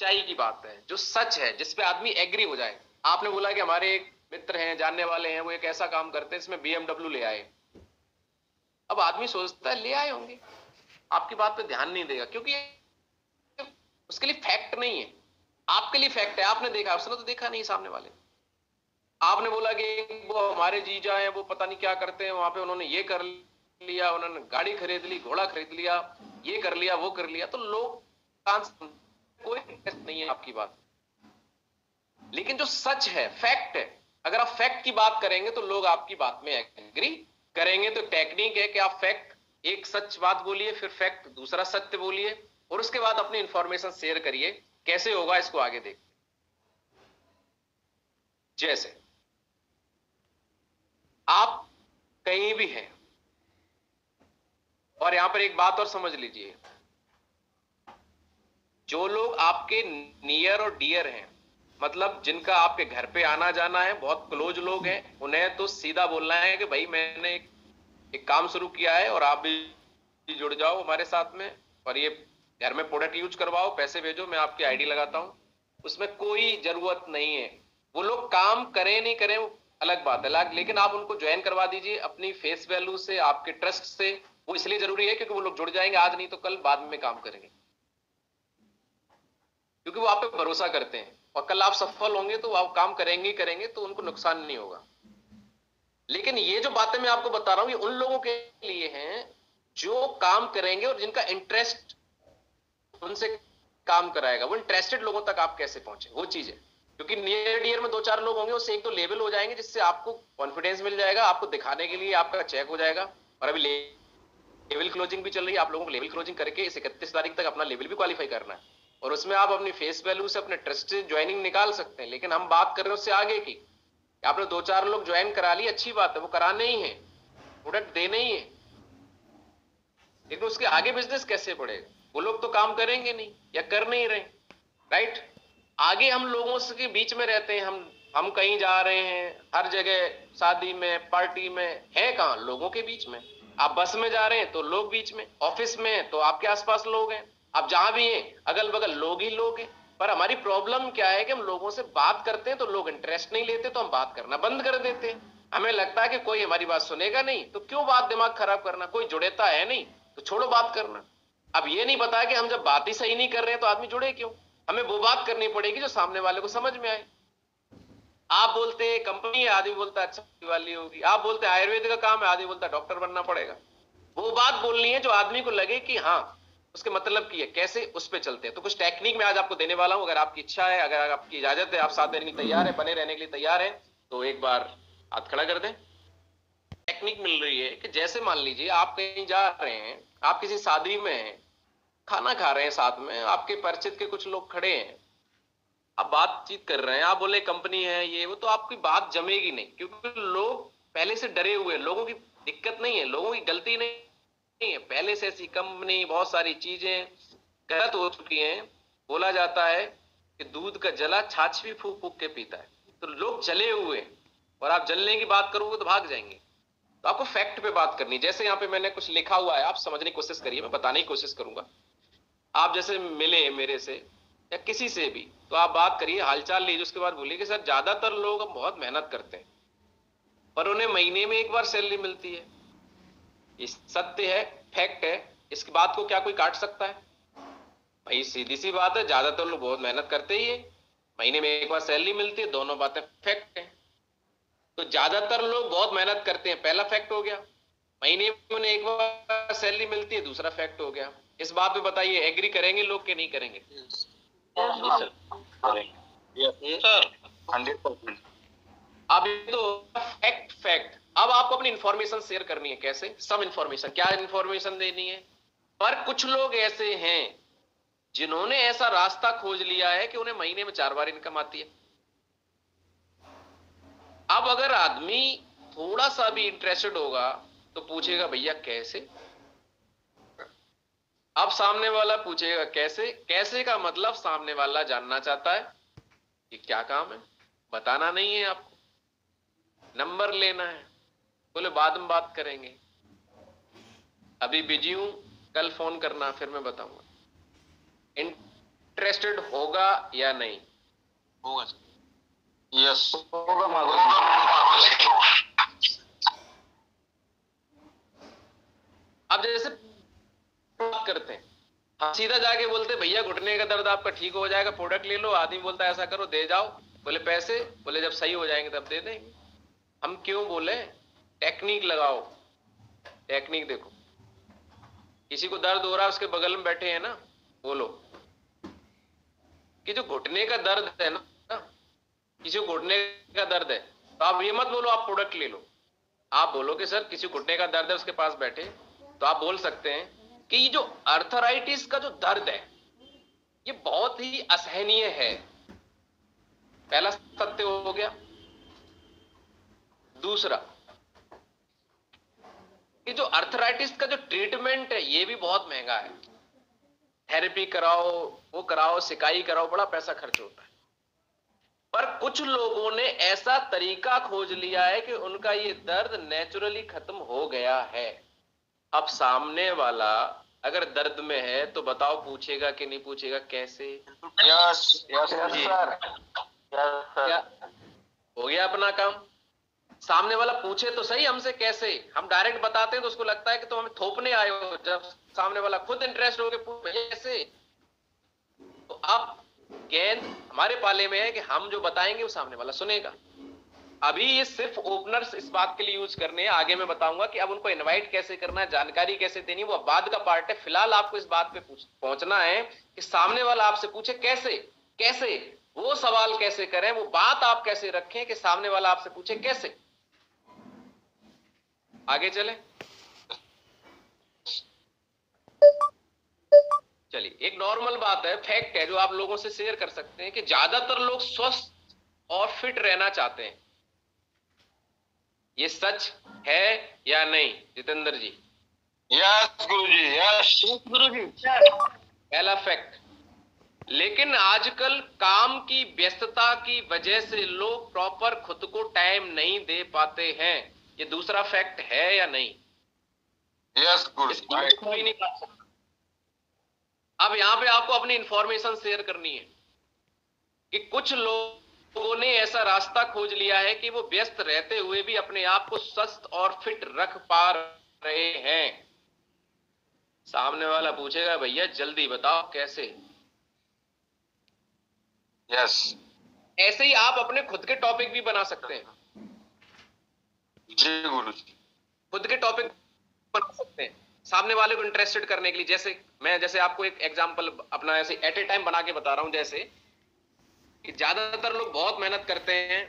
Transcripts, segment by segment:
सच्चाई की बात है, जो सच है, जिस पे आदमी एग्री हो जाए। आपने बोला कि हमारे एक मित्र हैं, जानने वाले हैं, वो एक ऐसा काम करते हैं इसमें BMW ले आए। अब आदमी सोचता है ले आए होंगे, आपकी बात पे ध्यान नहीं देगा, क्योंकि उसके लिए फैक्ट नहीं है। आपके लिए फैक्ट है, आपने देखा, उसने तो देखा नहीं सामने वाले। आपने बोला कि वो हमारे जीजा हैं, वो पता नहीं क्या करते हैं वहां पे, उन्होंने ये कर लिया, उन्होंने गाड़ी खरीद ली, घोड़ा खरीद लिया, ये कर लिया, वो कर लिया, तो लोग कोई इंटरेस्ट नहीं है आपकी बात। लेकिन जो सच है, फैक्ट है, अगर आप फैक्ट की बात करेंगे तो लोग आपकी बात में एग्री करेंगे। तो टेक्निक है कि आप फैक्ट, एक सच बात बोलिए, फिर फैक्ट दूसरा सत्य बोलिए, और उसके बाद अपनी इंफॉर्मेशन शेयर करिए। कैसे होगा इसको आगे देखते। जैसे आप कहीं भी हैं, और यहां पर एक बात और समझ लीजिए, जो लोग आपके नियर और डियर हैं, मतलब जिनका आपके घर पे आना जाना है, बहुत क्लोज लोग हैं, उन्हें तो सीधा बोलना है कि भाई मैंने एक काम शुरू किया है और आप भी जुड़ जाओ हमारे साथ में, और ये घर में प्रोडक्ट यूज करवाओ, पैसे भेजो, मैं आपकी आईडी लगाता हूं। उसमें कोई जरूरत नहीं है। वो लोग काम करें नहीं करें वो अलग बात है, लेकिन आप उनको ज्वाइन करवा दीजिए अपनी फेस वैल्यू से, आपके ट्रस्ट से। वो इसलिए जरूरी है क्योंकि वो लोग जुड़ जाएंगे, आज नहीं तो कल, बाद में काम करेंगे, क्योंकि वो आप पे भरोसा करते हैं, और कल आप सफल होंगे तो आप काम करेंगे ही करेंगे, तो उनको नुकसान नहीं होगा। लेकिन ये जो बातें मैं आपको बता रहा हूं, ये उन लोगों के लिए हैं जो काम करेंगे और जिनका इंटरेस्ट उनसे काम कराएगा। वो इंटरेस्टेड लोगों तक आप कैसे पहुंचे, वो चीज है। क्योंकि नियर डियर में दो चार लोग होंगे, उससे एक तो लेवल हो जाएंगे, जिससे आपको कॉन्फिडेंस मिल जाएगा, आपको दिखाने के लिए आपका चेक हो जाएगा। और अभी लेवल क्लोजिंग भी चल रही है, आप लोगों को लेवल क्लोजिंग करके इस 31 तारीख तक अपना लेवल भी क्वालिफाई करना है, और उसमें आप अपनी फेस वैल्यू से अपने ट्रस्ट से ज्वाइनिंग निकाल सकते हैं। लेकिन हम बात कर रहे हैं उससे आगे की। आपने दो चार लोग ज्वाइन करा ली, अच्छी बात है, वो कराने ही है, प्रोडक्ट देने ही है, लेकिन उसके आगे बिजनेस कैसे बढ़ेगा? वो लोग तो काम करेंगे नहीं या कर नहीं रहे, राइट? आगे हम लोगों के बीच में रहते हैं, हम कहीं जा रहे हैं, हर जगह शादी में, पार्टी में, है कहां? लोगों के बीच में। आप बस में जा रहे हैं तो लोग बीच में, ऑफिस में तो आपके आसपास लोग हैं, आप जहां भी हैं अगल बगल लोग ही लोग हैं। पर हमारी प्रॉब्लम क्या है कि हम लोगों से बात करते हैं तो लोग इंटरेस्ट नहीं लेते, तो हम बात करना बंद कर देते हैं। हमें लगता है कि कोई हमारी बात सुनेगा नहीं, तो क्यों बात दिमाग खराब करना, कोई जुड़ेता है नहीं तो छोड़ो बात करना। अब ये नहीं पता कि हम जब बात ही सही नहीं कर रहे हैं तो आदमी जुड़े क्यों। हमें वो बात करनी पड़ेगी जो सामने वाले को समझ में आए। आप बोलते हैं कंपनी है, आदमी बोलता है अच्छा वाली होगी। आप बोलते हैं आयुर्वेद का काम है, आदमी बोलता है डॉक्टर बनना पड़ेगा। वो बात बोलनी है जो आदमी को लगे कि हाँ उसके मतलब की है, कैसे उस पर चलते हैं। तो कुछ टेक्निक मैं आज आपको देने वाला हूं, अगर आपकी इच्छा है, अगर आपकी इजाजत है, आप साथ देने के लिए तैयार है, बने रहने के लिए तैयार है, तो एक बार हाथ खड़ा कर दें। टेक्निक मिल रही है कि जैसे मान लीजिए आप कहीं जा रहे हैं, आप किसी शादी में हैं, खाना खा रहे हैं, साथ में आपके परिचित के कुछ लोग खड़े हैं, आप बातचीत कर रहे हैं, आप बोले कंपनी है ये वो, तो आपकी बात जमेगी नहीं, क्योंकि लोग पहले से डरे हुए हैं। लोगों की दिक्कत नहीं है, लोगों की गलती नहीं है, पहले से ऐसी कंपनी, बहुत सारी चीजें गलत हो चुकी हैं। बोला जाता है कि दूध का जला छाछ भी फूक फूक के पीता है, तो लोग जले हुए हैं, और आप जलने की बात करोगे तो भाग जाएंगे। तो आपको फैक्ट पे बात करनी। जैसे यहाँ पे मैंने कुछ लिखा हुआ है, आप समझने की कोशिश करिए, मैं बताने की कोशिश करूंगा। आप जैसे मिले मेरे से या किसी से भी, तो आप बात करिए, हालचाल लीजिए, उसके बाद बोलिए कि सर ज्यादातर लोग अब बहुत मेहनत करते हैं पर उन्हें महीने में एक बार सैलरी मिलती है। ये सत्य है, फैक्ट है, इसकी बात को क्या कोई काट सकता है? भाई सीधी सी बात है, ज्यादातर लोग बहुत मेहनत करते ही है, महीने में एक बार सैलरी मिलती है, दोनों बातें फैक्ट है। तो ज्यादातर लोग बहुत मेहनत करते हैं, पहला फैक्ट हो गया। महीने में उन्हें एक बार सैलरी मिलती है, दूसरा फैक्ट हो गया। इस बात पे बताइए एग्री करेंगे लोग कि नहीं करेंगे? सर 100%। अब ये तो फैक्ट फैक्ट। अब आपको अपनी इंफॉर्मेशन शेयर करनी है। कैसे? सब इंफॉर्मेशन। क्या इंफॉर्मेशन देनी है? पर कुछ लोग ऐसे हैं जिन्होंने ऐसा रास्ता खोज लिया है कि उन्हें महीने में 4 बार इनकम आती है। अब अगर आदमी थोड़ा सा भी इंटरेस्टेड होगा तो पूछेगा भैया कैसे। अब सामने वाला पूछेगा कैसे। कैसे का मतलब सामने वाला जानना चाहता है कि क्या काम है, बताना नहीं है आपको, नंबर लेना है। बोले बाद में बात करेंगे, अभी बिजी हूं, कल फोन करना फिर मैं बताऊंगा। इंटरेस्टेड होगा या नहीं? होगा सर। यस होगा माधव। अब जैसे बात करते हैं, हम सीधा जाके बोलते भैया घुटने का दर्द आपका ठीक हो जाएगा, प्रोडक्ट ले लो। आदमी बोलता है ऐसा करो, दे जाओ। बोले पैसे? बोले जब सही हो जाएंगे तब दे देंगे। हम क्यों बोले? टेक्निक लगाओ, टेक्निक देखो। किसी को दर्द हो रहा है, उसके बगल में बैठे हैं ना, बोलो कि जो घुटने का दर्द है ना, किसी को घुटने का दर्द है, तो आप ये मत बोलो आप प्रोडक्ट ले लो। आप बोलो कि सर किसी घुटने का दर्द है, उसके पास बैठे, तो आप बोल सकते हैं कि ये जो अर्थराइटिस का जो दर्द है ये बहुत ही असहनीय है। पहला सत्य हो गया। दूसरा कि जो अर्थराइटिस का जो ट्रीटमेंट है ये भी बहुत महंगा है। थेरेपी कराओ, वो कराओ, सिकाई कराओ, बड़ा पैसा खर्च होता है। पर कुछ लोगों ने ऐसा तरीका खोज लिया है कि उनका ये दर्द नेचुरली खत्म हो गया है। अब सामने वाला अगर दर्द में है तो बताओ पूछेगा कि नहीं पूछेगा? कैसे? यस यस यस जी। Sir, yes sir. क्या हो गया अपना काम? सामने वाला पूछे तो सही हमसे कैसे। हम डायरेक्ट बताते हैं तो उसको लगता है कि तुम हमें थोपने आए हो, जब सामने वाला खुद इंटरेस्ट हो के पूछे कैसे। तो अब गेंद हमारे पाले में है कि हम जो बताएंगे वो सामने वाला सुनेगा। अभी ये सिर्फ ओपनर्स इस बात के लिए यूज करने हैं, आगे मैं बताऊंगा कि अब उनको इनवाइट कैसे करना है, जानकारी कैसे देनी, वो बाद का पार्ट है। फिलहाल आपको इस बात पे पहुंचना है कि सामने वाला आपसे पूछे कैसे, कैसे वो सवाल कैसे करें, वो बात आप कैसे रखें कि सामने वाला आपसे पूछे कैसे। आगे चले, चलिए। एक नॉर्मल बात है, फैक्ट है जो आप लोगों से शेयर कर सकते हैं कि ज्यादातर लोग स्वस्थ और फिट रहना चाहते हैं। ये सच है या नहीं जितेंद्र जी? यस गुरुजी, यस गुरुजी। पहला फैक्ट। लेकिन आजकल काम की व्यस्तता की वजह से लोग प्रॉपर खुद को टाइम नहीं दे पाते हैं। ये दूसरा फैक्ट है या नहीं? यस गुरुजी। इसको कोई नहीं कर सकता। अब यहां पे आपको अपनी इंफॉर्मेशन शेयर करनी है कि कुछ लोगों ने ऐसा रास्ता खोज लिया है कि वो व्यस्त रहते हुए भी अपने आप को स्वस्थ और फिट रख पा रहे हैं। सामने वाला पूछेगा भैया जल्दी बताओ कैसे। यस ऐसे ही आप अपने खुद के टॉपिक भी बना सकते हैं। जी गुरुजी। खुद के टॉपिक बना सकते हैं सामने वाले को इंटरेस्टेड करने के लिए। जैसे आपको एक एग्जांपल अपना ऐसे एट ए टाइम बना के बता रहा हूं। जैसे कि ज्यादातर लोग बहुत मेहनत करते हैं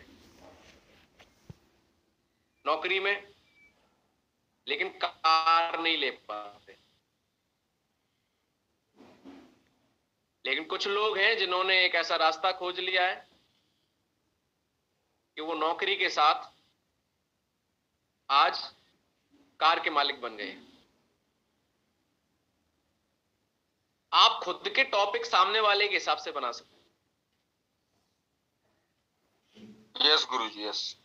नौकरी में, लेकिन कार नहीं ले पाते। लेकिन कुछ लोग हैं जिन्होंने एक ऐसा रास्ता खोज लिया है कि वो नौकरी के साथ आज कार के मालिक बन गए। आप खुद के टॉपिक सामने वाले के हिसाब से बना सकते हैं। यस गुरुजी, यस।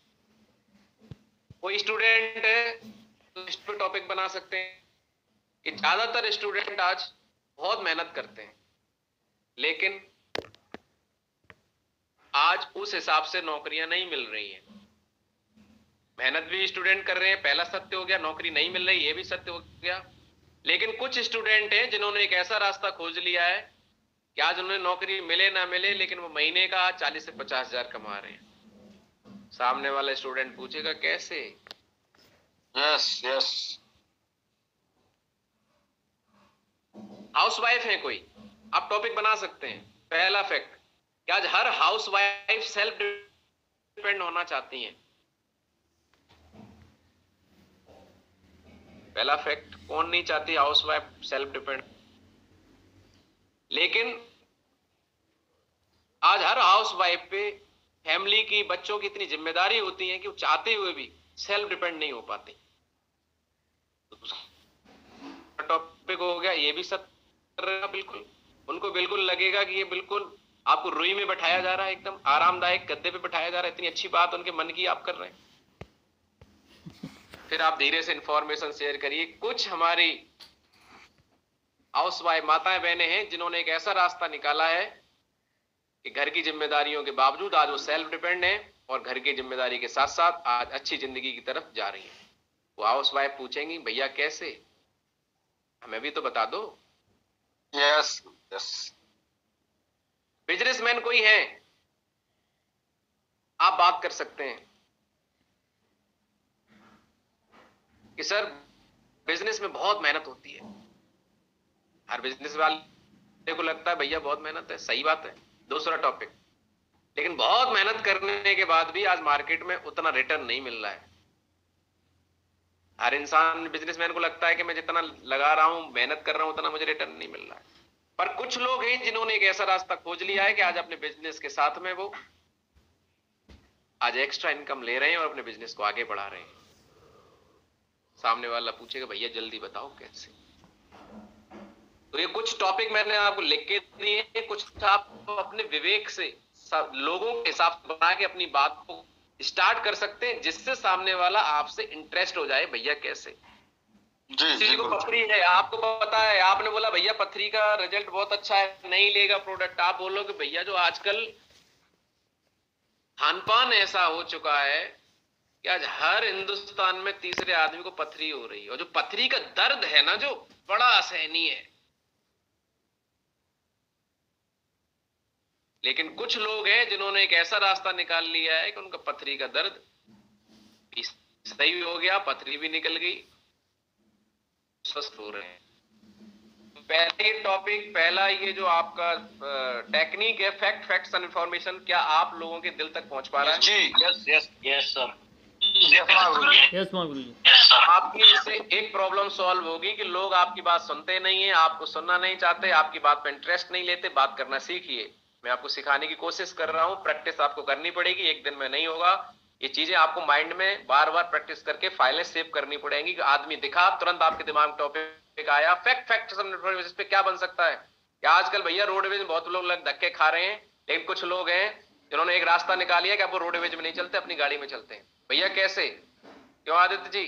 कोई स्टूडेंट है तो इस पे टॉपिक बना सकते हैं कि ज्यादातर स्टूडेंट आज बहुत मेहनत करते हैं, लेकिन आज उस हिसाब से नौकरियां नहीं मिल रही हैं। मेहनत भी स्टूडेंट कर रहे हैं, पहला सत्य हो गया। नौकरी नहीं मिल रही, ये भी सत्य हो गया। लेकिन कुछ स्टूडेंट हैं जिन्होंने एक ऐसा रास्ता खोज लिया है कि आज उन्हें नौकरी मिले ना मिले, लेकिन वो महीने का 40 से 50 हजार कमा रहे हैं। सामने वाला स्टूडेंट पूछेगा कैसे? Yes yes. हाउसवाइफ है कोई, आप टॉपिक बना सकते हैं। पहला फैक्ट कि आज हर हाउसवाइफ सेल्फ डिपेंड होना चाहती हैं। पहला फैक्ट, कौन नहीं चाहती हाउसवाइफ सेल्फ डिपेंड? लेकिन आज हर हाउसवाइफ पे फैमिली की, बच्चों की इतनी जिम्मेदारी होती है कि वो चाहते हुए भी सेल्फ डिपेंड नहीं हो पाती। टॉपिक हो गया, ये भी सत्य। बिल्कुल उनको बिल्कुल लगेगा कि ये बिल्कुल आपको रुई में बैठाया जा रहा है, एकदम आरामदायक गद्दे पे बैठाया जा रहा है। इतनी अच्छी बात उनके मन की आप कर रहे हैं। फिर आप धीरे से इंफॉर्मेशन शेयर करिए। कुछ हमारी हाउस वाइफ माताएं बहनें हैं जिन्होंने एक ऐसा रास्ता निकाला है कि घर की जिम्मेदारियों के बावजूद आज वो सेल्फ डिपेंड है और घर की जिम्मेदारी के साथ साथ आज अच्छी जिंदगी की तरफ जा रही है। वो हाउस वाइफ पूछेंगी भैया कैसे, हमें भी तो बता दो। Yes yes. बिजनेसमैन कोई है, आप बात कर सकते हैं कि सर बिजनेस में बहुत मेहनत होती है। हर बिजनेस वाले को लगता है भैया बहुत मेहनत है, सही बात है, दूसरा टॉपिक। लेकिन बहुत मेहनत करने के बाद भी आज मार्केट में उतना रिटर्न नहीं मिल रहा है। हर इंसान बिजनेसमैन को लगता है कि मैं जितना लगा रहा हूं, मेहनत कर रहा हूं, उतना मुझे रिटर्न नहीं मिल रहा है। पर कुछ लोग हैं जिन्होंने एक ऐसा रास्ता खोज लिया है कि आज अपने बिजनेस के साथ में वो आज एक्स्ट्रा इनकम ले रहे हैं और अपने बिजनेस को आगे बढ़ा रहे हैं। सामने वाला पूछेगा भैया जल्दी बताओ कैसे। तो ये कुछ टॉपिक मैंने आपको लिख के दिए, कुछ आप अपने विवेक से लोगों के हिसाब से बना के अपनी बात को स्टार्ट कर सकते हैं, जिससे सामने वाला आपसे इंटरेस्ट हो जाए भैया कैसे। किसी को पथरी है, आपको पता है, आपने बोला भैया पथरी का रिजल्ट बहुत अच्छा है, नहीं लेगा प्रोडक्ट। आप बोलोगे भैया जो आजकल खान पान ऐसा हो चुका है कि आज हर हिंदुस्तान में तीसरे आदमी को पथरी हो रही है, और जो पथरी का दर्द है ना, जो बड़ा असहनीय है। लेकिन कुछ लोग हैं जिन्होंने एक ऐसा रास्ता निकाल लिया है कि उनका पथरी का दर्द सही हो गया, पथरी भी निकल गई, स्वस्थ हो रहे हैं। पहले टॉपिक, पहला ये जो आपका टेक्निक है, फैक्ट्स एंड इंफॉर्मेशन, क्या आप लोगों के दिल तक पहुंच पा रहा है? जी yes yes yes sir. Yes गुरुजी। आपकी इससे एक प्रॉब्लम सॉल्व होगी कि लोग आपकी बात सुनते नहीं है, आपको सुनना नहीं चाहते, आपकी बात पे इंटरेस्ट नहीं लेते। बात करना सीखिए, मैं आपको सिखाने की कोशिश कर रहा हूं। प्रैक्टिस आपको करनी पड़ेगी, एक दिन में नहीं होगा। ये चीजें आपको माइंड में बार बार प्रैक्टिस करके फाइलें सेव करनी पड़ेंगी कि आदमी दिखा, तुरंत आपके दिमाग में टॉपिक आया, फैक्ट इस पे क्या बन सकता है। क्या आजकल भैया रोडवेज में बहुत लोग धक्के खा रहे हैं, लेकिन कुछ लोग हैं जिन्होंने एक रास्ता निकालिया कि अब वो रोडवेज में नहीं चलते, अपनी गाड़ी में चलते हैं। भैया कैसे, क्यों आदित्य जी?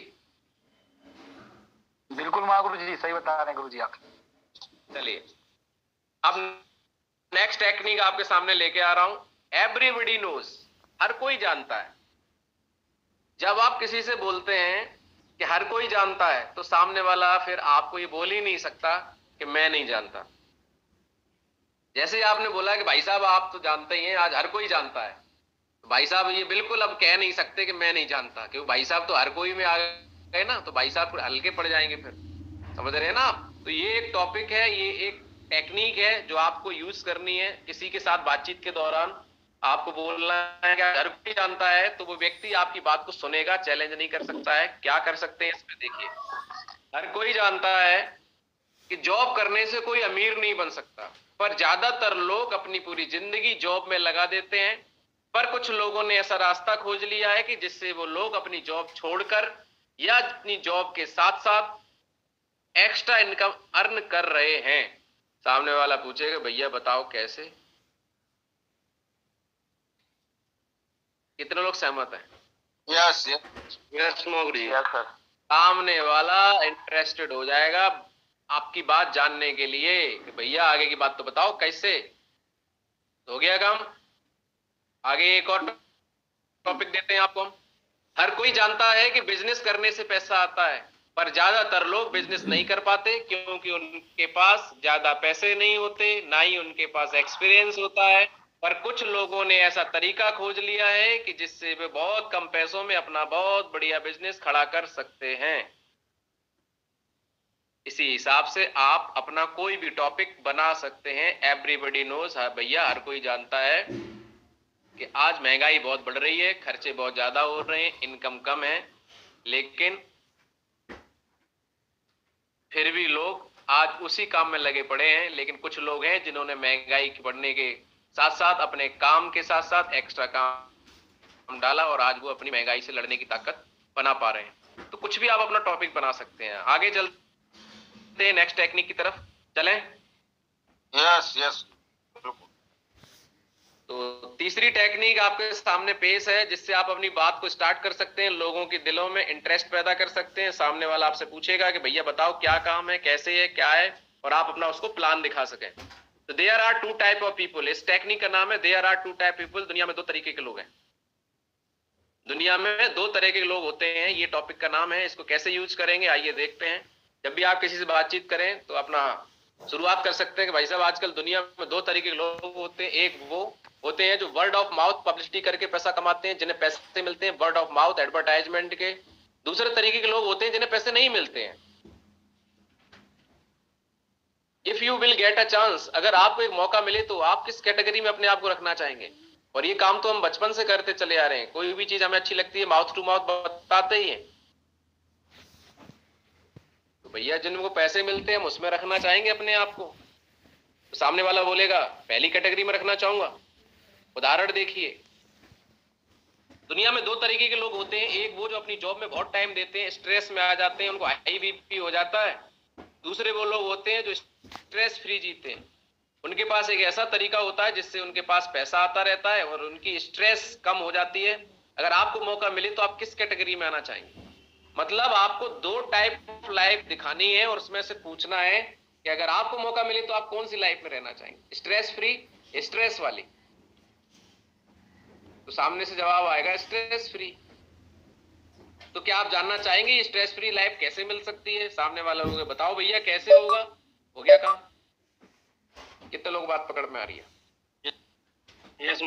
बिल्कुल महागुरु जी, सही बता रहे हैं गुरु जी आप। चलिए अब नेक्स्ट टेक्निक आपके सामने लेके आ रहा हूं। एवरीबडी नोज, हर कोई जानता है। जब आप किसी से बोलते हैं कि हर कोई जानता है, तो सामने वाला फिर आपको ये बोल ही नहीं सकता कि मैं नहीं जानता। जैसे आपने बोला कि भाई साहब आप तो जानते ही हैं, आज हर कोई जानता है, तो भाई साहब ये बिल्कुल अब कह नहीं सकते कि मैं नहीं जानता, क्योंकि भाई साहब तो हर कोई में आ गए ना, तो भाई साहब हल्के पड़ जाएंगे फिर। समझ रहे हैं ना आप? तो ये एक टॉपिक है, ये एक टेक्निक है जो आपको यूज करनी है किसी के साथ बातचीत के दौरान। आपको बोलना है कि हर कोई जानता है, तो वो व्यक्ति आपकी बात को सुनेगा, चैलेंज नहीं कर सकता है। क्या कर सकते हैं इसमें देखिए। हर कोई जानता है कि जॉब करने से कोई अमीर नहीं बन सकता, पर ज्यादातर लोग अपनी पूरी जिंदगी जॉब में लगा देते हैं। पर कुछ लोगों ने ऐसा रास्ता खोज लिया है कि जिससे वो लोग अपनी जॉब छोड़कर या अपनी जॉब के साथ साथ एक्स्ट्रा इनकम अर्न कर रहे हैं। सामने वाला पूछेगा भैया बताओ कैसे। कितने लोग सहमत हैं? यस यस मोगरी यस सर। सामने वाला इंटरेस्टेड हो जाएगा आपकी बात जानने के लिए कि भैया आगे की बात तो बताओ कैसे। हो गया काम? आगे एक और टॉपिक देते हैं आपको हम। हर कोई जानता है कि बिजनेस करने से पैसा आता है, पर ज्यादातर लोग बिजनेस नहीं कर पाते क्योंकि उनके पास ज्यादा पैसे नहीं होते, ना ही उनके पास एक्सपीरियंस होता है। पर कुछ लोगों ने ऐसा तरीका खोज लिया है कि जिससे वे बहुत कम पैसों में अपना बहुत बढ़िया बिजनेस खड़ा कर सकते हैं। इसी हिसाब से आप अपना कोई भी टॉपिक बना सकते हैं। एवरीबडी नोज, भैया हर कोई जानता है कि आज महंगाई बहुत बढ़ रही है, खर्चे बहुत ज्यादा हो रहे हैं, इनकम कम है, लेकिन फिर भी लोग आज उसी काम में लगे पड़े हैं। लेकिन कुछ लोग हैं जिन्होंने महंगाई के बढ़ने के साथ साथ अपने काम के साथ साथ एक्स्ट्रा काम डाला और आज वो अपनी महंगाई से लड़ने की ताकत बना पा रहे हैं। तो कुछ भी आप अपना टॉपिक बना सकते हैं। आगे चलते हैं, नेक्स्ट टेक्निक की तरफ चलें। Yes yes. तो तीसरी टेक्निक आपके सामने पेश है, जिससे आप अपनी बात को स्टार्ट कर सकते हैं, लोगों के दिलों में इंटरेस्ट पैदा कर सकते हैं। सामने वाला आपसे पूछेगा कि भैया बताओ क्या काम है, कैसे है, क्या है, और आप अपना उसको प्लान दिखा सकें। तो there are two type of people, इस टेक्निक का नाम है there are two type people. दुनिया में दो तरीके के लोग हैं, दुनिया में दो तरह के लोग होते हैं, ये टॉपिक का नाम है। इसको कैसे यूज करेंगे आइए देखते हैं। जब भी आप किसी से बातचीत करें तो अपना शुरुआत कर सकते हैं कि भाई साहब आजकल दुनिया में दो तरीके के लोग होते हैं। एक वो होते हैं जो वर्ड ऑफ माउथ पब्लिसिटी करके पैसा कमाते हैं, जिन्हें पैसे मिलते हैं वर्ड ऑफ माउथ एडवर्टाइजमेंट के। दूसरे तरीके के लोग होते हैं जिन्हें पैसे नहीं मिलते हैं। If you will get a chance, अगर आपको एक मौका मिले तो आप किस कैटेगरी में अपने आप को रखना चाहेंगे? और ये काम तो हम बचपन से करते चले आ रहे हैं, कोई भी चीज हमें अच्छी लगती है माउथ टू माउथ बताते ही हैं। तो भैया जिनको पैसे मिलते हैं हम उसमें रखना चाहेंगे अपने आप को। तो सामने वाला बोलेगा पहली कैटेगरी में रखना चाहूंगा। उदाहरण देखिए, दुनिया में दो तरीके के लोग होते हैं। एक वो जो अपनी जॉब में बहुत टाइम देते हैं, स्ट्रेस में आ जाते हैं, उनको हाई बीपी हो जाता है। दूसरे वो लोग होते हैं जो स्ट्रेस फ्री जीते हैं, उनके पास एक ऐसा तरीका होता है जिससे उनके पास पैसा आता रहता है और उनकी स्ट्रेस कम हो जाती है। अगर आपको मौका मिले तो आप किस कैटेगरी में आना चाहेंगे? मतलब आपको दो टाइप ऑफ लाइफ दिखानी है और उसमें से पूछना है कि अगर आपको मौका मिले तो आप कौन सी लाइफ में रहना चाहेंगे, स्ट्रेस फ्री, स्ट्रेस वाली? तो सामने से जवाब आएगा स्ट्रेस फ्री। तो क्या आप जानना चाहेंगे ये स्ट्रेस फ्री लाइफ कैसे मिल सकती है? सामने वाला लोग बताओ भैया कैसे होगा? हो गया काम? कितने लोग बात पकड़ में आ रही है? यस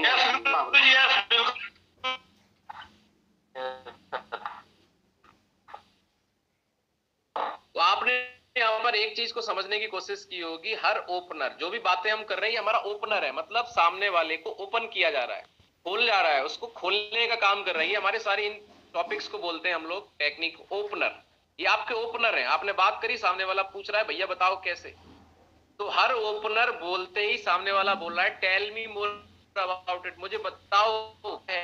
तो आपने यहाँ पर एक चीज को समझने की कोशिश की होगी, हर ओपनर, जो भी बातें हम कर रहे हैं हमारा ओपनर है, मतलब सामने वाले को ओपन किया जा रहा है, खोल जा रहा है, उसको खोलने का काम कर रही है। हमारे सारे इन टॉपिक्स को बोलते हैं हम लोग टेक्निक ओपनर। ये आपके ओपनर हैं। आपने बात करी, सामने वाला पूछ रहा है भैया बताओ कैसे। तो हर ओपनर बोलते ही सामने वाला बोल रहा है tell me more about it, मुझे बताओ,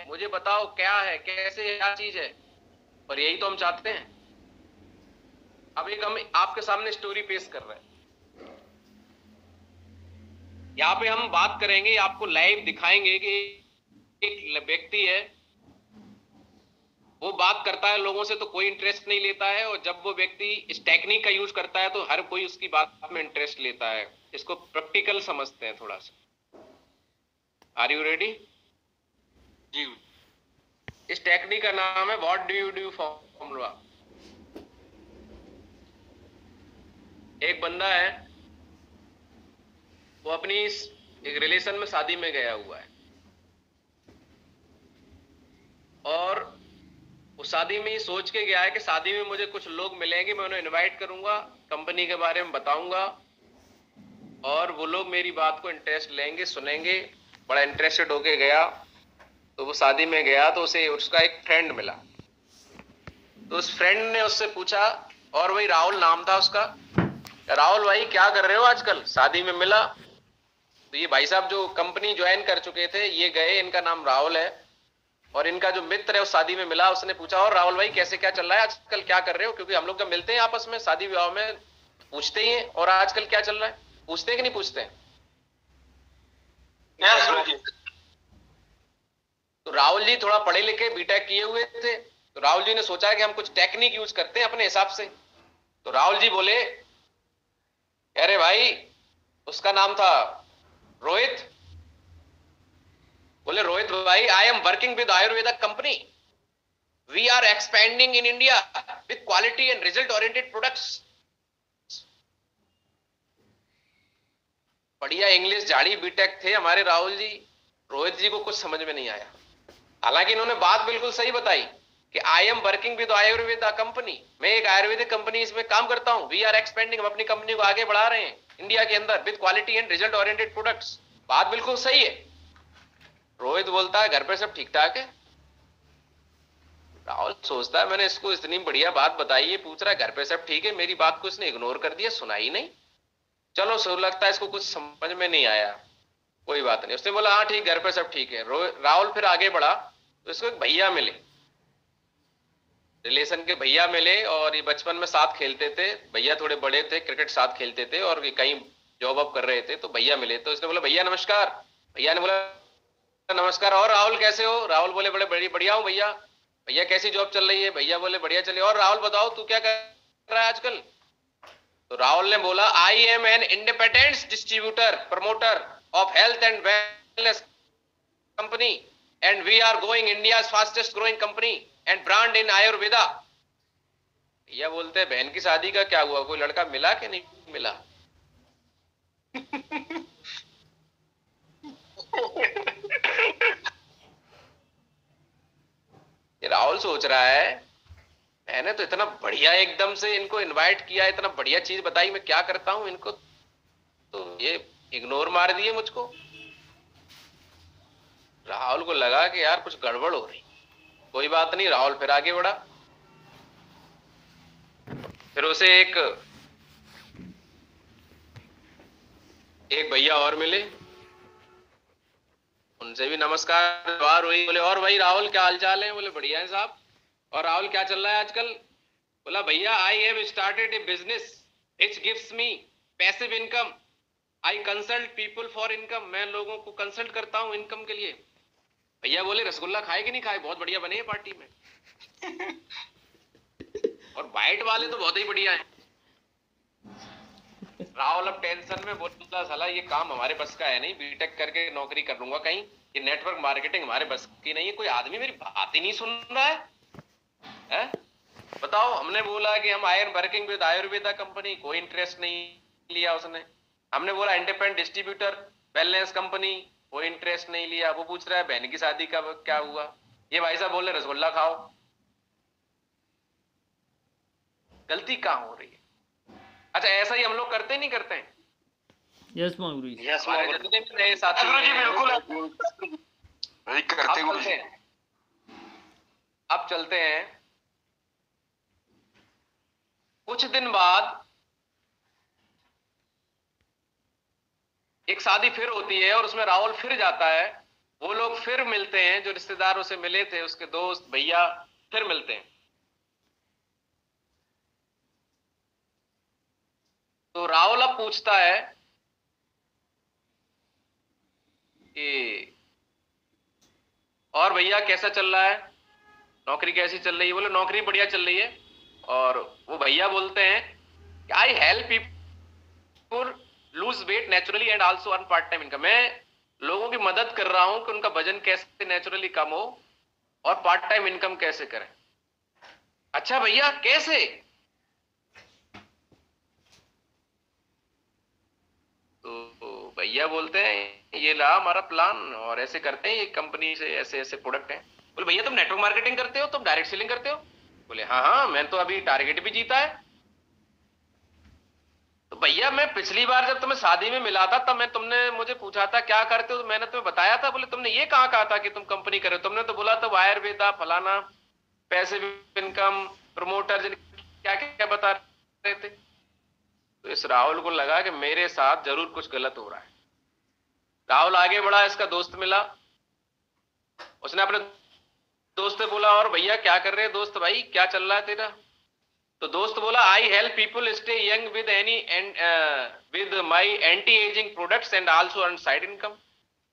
मुझे बताओ क्या है, कैसे, क्या चीज है। और यही तो हम चाहते हैं। अब एक हम आपके सामने स्टोरी पेश कर रहे हैं। यहाँ पे हम बात करेंगे, आपको लाइव दिखाएंगे कि एक व्यक्ति है, वो बात करता है लोगों से तो कोई इंटरेस्ट नहीं लेता है, और जब वो व्यक्ति इस टेक्निक का यूज करता है तो हर कोई उसकी बात में इंटरेस्ट लेता है। इसको प्रैक्टिकल समझते हैं थोड़ा सा। Are you ready? जी। इस टेक्निक का नाम है what do you do formula. एक बंदा है, वो अपनी एक रिलेशन में शादी में गया हुआ है, और उस शादी में ये सोच के गया है कि शादी में मुझे कुछ लोग मिलेंगे, मैं उन्हें इनवाइट करूंगा, कंपनी के बारे में बताऊंगा, और वो लोग मेरी बात को इंटरेस्ट लेंगे, सुनेंगे। बड़ा इंटरेस्टेड होके गया, तो वो शादी में गया तो उसे उसका एक फ्रेंड मिला। तो उस फ्रेंड ने उससे पूछा, और वही राहुल नाम था उसका, राहुल भाई क्या कर रहे हो आजकल? शादी में मिला। तो ये भाई साहब जो कंपनी ज्वाइन कर चुके थे, ये गए, इनका नाम राहुल है, और इनका जो मित्र है उस शादी में मिला। उसने पूछा और राहुल भाई कैसे, क्या चल रहा है आजकल, क्या कर रहे हो? क्योंकि हम लोग जब मिलते हैं आपस में शादी विवाह में पूछते ही हैं, और आजकल क्या चल रहा है, पूछते हैं कि नहीं पूछते हैं? तो राहुल जी थोड़ा पढ़े लिखे बीटेक किए हुए थे, तो राहुल जी ने सोचा कि हम कुछ टेक्निक यूज करते हैं अपने हिसाब से। तो राहुल जी बोले, अरे भाई उसका नाम था रोहित, बोले रोहित भाई I am working with Ayurveda company, we are expanding in India with quality and result oriented products. बढ़िया इंग्लिश झाड़ी बीटेक थे हमारे राहुल जी। रोहित जी को कुछ समझ में नहीं आया, हालांकि इन्होंने बात बिल्कुल सही बताई कि आई am working with Ayurveda company, मैं एक आयुर्वेदिक कंपनी इसमें काम करता हूं, वी आर एक्सपेंडिंग, हम अपनी कंपनी को आगे बढ़ा रहे हैं इंडिया के अंदर with quality and result oriented products. बात बिल्कुल सही है। रोहित बोलता है घर पे सब ठीक ठाक है। राहुल सोचता है मैंने इसको इतनी बढ़िया बात बताई है, पूछ रहा है घर पे सब ठीक है, मेरी बात को इसने इग्नोर कर दिया, सुना ही नहीं। चलो सो लगता है इसको कुछ समझ में नहीं आया, कोई बात नहीं। उसने बोला हाँ ठीक, घर पे सब ठीक है। राहुल फिर आगे बढ़ा, तो इसको एक भैया मिले, रिलेशन के भैया मिले, और ये बचपन में साथ खेलते थे। भैया थोड़े बड़े थे, क्रिकेट साथ खेलते थे, और ये कहीं जॉब अप कर रहे थे, तो भैया मिले। तो इसने बोला भैया नमस्कार। भैया ने बोला नमस्कार, और राहुल कैसे हो? राहुल बोले बड़े बढ़िया हूँ भैया। भैया कैसी जॉब चल रही है? भैया बोले बढ़िया चले। और राहुल बताओ तू क्या कर रहा है आजकल? तो राहुल ने बोला I am an independent distributor promoter of health and wellness company and we are going India fastest growing company and brand in Ayurveda. यह बोलते हैं बहन की शादी का क्या हुआ, कोई लड़का मिला कि नहीं मिला? ये राहुल सोच रहा है मैंने तो इतना बढ़िया एकदम से इनको इनवाइट किया, इतना बढ़िया चीज बताई, मैं क्या करता हूं इनको तो ये इग्नोर मार दिए मुझको। राहुल को लगा कि यार कुछ गड़बड़ हो रही। कोई बात नहीं, राहुल फिर आगे बढ़ा। फिर उसे एक भैया और मिले, उनसे भी नमस्कार व्यवहार हुई। बोले और भाई राहुल क्या हालचाल है? बोले बढ़िया है साहब। और राहुल क्या चल रहा है आजकल? बोला भैया I have started A business which gives me passive income. I consult people for income. मैं लोगों को कंसल्ट करता हूं इनकम के लिए। भैया बोले रसगुल्ला खाए कि नहीं खाए? बहुत बढ़िया बने हैं पार्टी में। और बाइट वाले तो बहुत ही बढ़िया हैं। राहुल अब टेंशन में बोला साला ये काम हमारे बस का है नहीं, बीटेक करके नौकरी कर लूंगा कहीं, ये नेटवर्क मार्केटिंग हमारे बस की नहीं है। कोई आदमी मेरी बात ही नहीं सुन रहा है? बताओ, हमने बोला कि हम आई am working with Ayurveda company, कोई इंटरेस्ट नहीं लिया उसने। हमने बोला इंडिपेंडेंट डिस्ट्रीब्यूटर वेलनेस कंपनी, कोई इंटरेस्ट नहीं लिया। वो पूछ रहा है बहन की शादी का क्या हुआ। ये भाई साहब बोल रहे रसगुल्ला खाओ। गलती कहां हो रही है? अच्छा ऐसा ही हम लोग करते नहीं करते हैं? यस गुरु जी। यस हमारे जितने भी नए साथी गुरु जी हैं, बिल्कुल वही करते गुरु जी। अब चलते हैं। कुछ दिन बाद एक शादी फिर होती है और उसमें राहुल फिर जाता है। वो लोग फिर मिलते हैं, जो रिश्तेदारों से मिले थे उसके दोस्त भैया फिर मिलते हैं। तो राहुल अब पूछता है कि और भैया कैसा चल रहा है, नौकरी कैसी चल रही है? बोले नौकरी बढ़िया चल रही है। और वो भैया बोलते हैं कि I help people lose weight naturally and also earn part time income. मैं लोगों की मदद कर रहा हूं कि उनका वजन कैसे नेचुरली कम हो और पार्ट टाइम इनकम कैसे करें। अच्छा भैया कैसे? तो भैया बोलते हैं ये ला हमारा प्लान और ऐसे करते हैं, ये कंपनी से ऐसे ऐसे प्रोडक्ट हैं। बोले भैया तुम नेटवर्क मार्केटिंग करते हो, तुम डायरेक्ट सेलिंग करते हो? बोले हाँ हाँ, मैं तो अभी टारगेट भी जीता है। तो भैया मैं पिछली बार जब तुम्हें शादी में मिला था तब मैं तुमने मुझे पूछा था क्या करते हो, तो मैंने तुम्हें बताया था। बोले तुमने ये कहाँ कहा था कि तुम कंपनी करो? तुमने तो बोला था आयुर्वेदा फलाना पैसिव इनकम प्रमोटर क्या क्या बता रहे थे। तो इस राहुल को लगा कि मेरे साथ जरूर कुछ गलत हो रहा है। राहुल आगे बढ़ा, इसका दोस्त मिला। उसने अपने दोस्त से बोला और भैया क्या कर रहे हैं दोस्त भाई, क्या चल रहा है तेरा? तो दोस्त बोला I help people stay young with any and with my anti ageing products and also earn side income.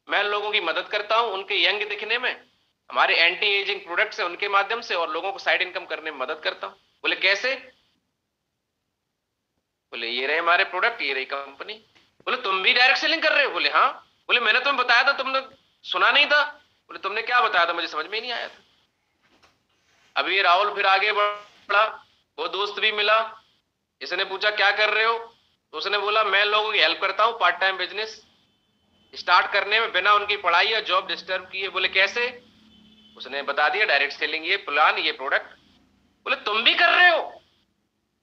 मैं लोगों की मदद करता हूं उनके यंग दिखने में, हमारे एंटी एजिंग प्रोडक्ट्स है उनके माध्यम से, और लोगों को साइड इनकम करने में मदद करता हूं। बोले कैसे? बोले ये रहे हमारे प्रोडक्ट, ये रही कंपनी। बोले तुम भी डायरेक्ट सेलिंग कर रहे हो? बोले हाँ। बोले मैंने तुम्हें बताया था, तुमने सुना नहीं था? बोले तुमने क्या बताया था, मुझे समझ में ही नहीं आया था। अभी राहुल फिर आगे बढ़ा, वो दोस्त भी मिला। इसने पूछा क्या कर रहे हो? तो उसने बोला मैं लोगों की हेल्प करता हूं पार्ट टाइम बिजनेस स्टार्ट करने में बिना उनकी पढ़ाई या जॉब डिस्टर्ब किए। बोले कैसे? उसने बता दिया डायरेक्ट सेलिंग, ये प्लान, ये प्रोडक्ट। बोले तुम भी कर रहे हो?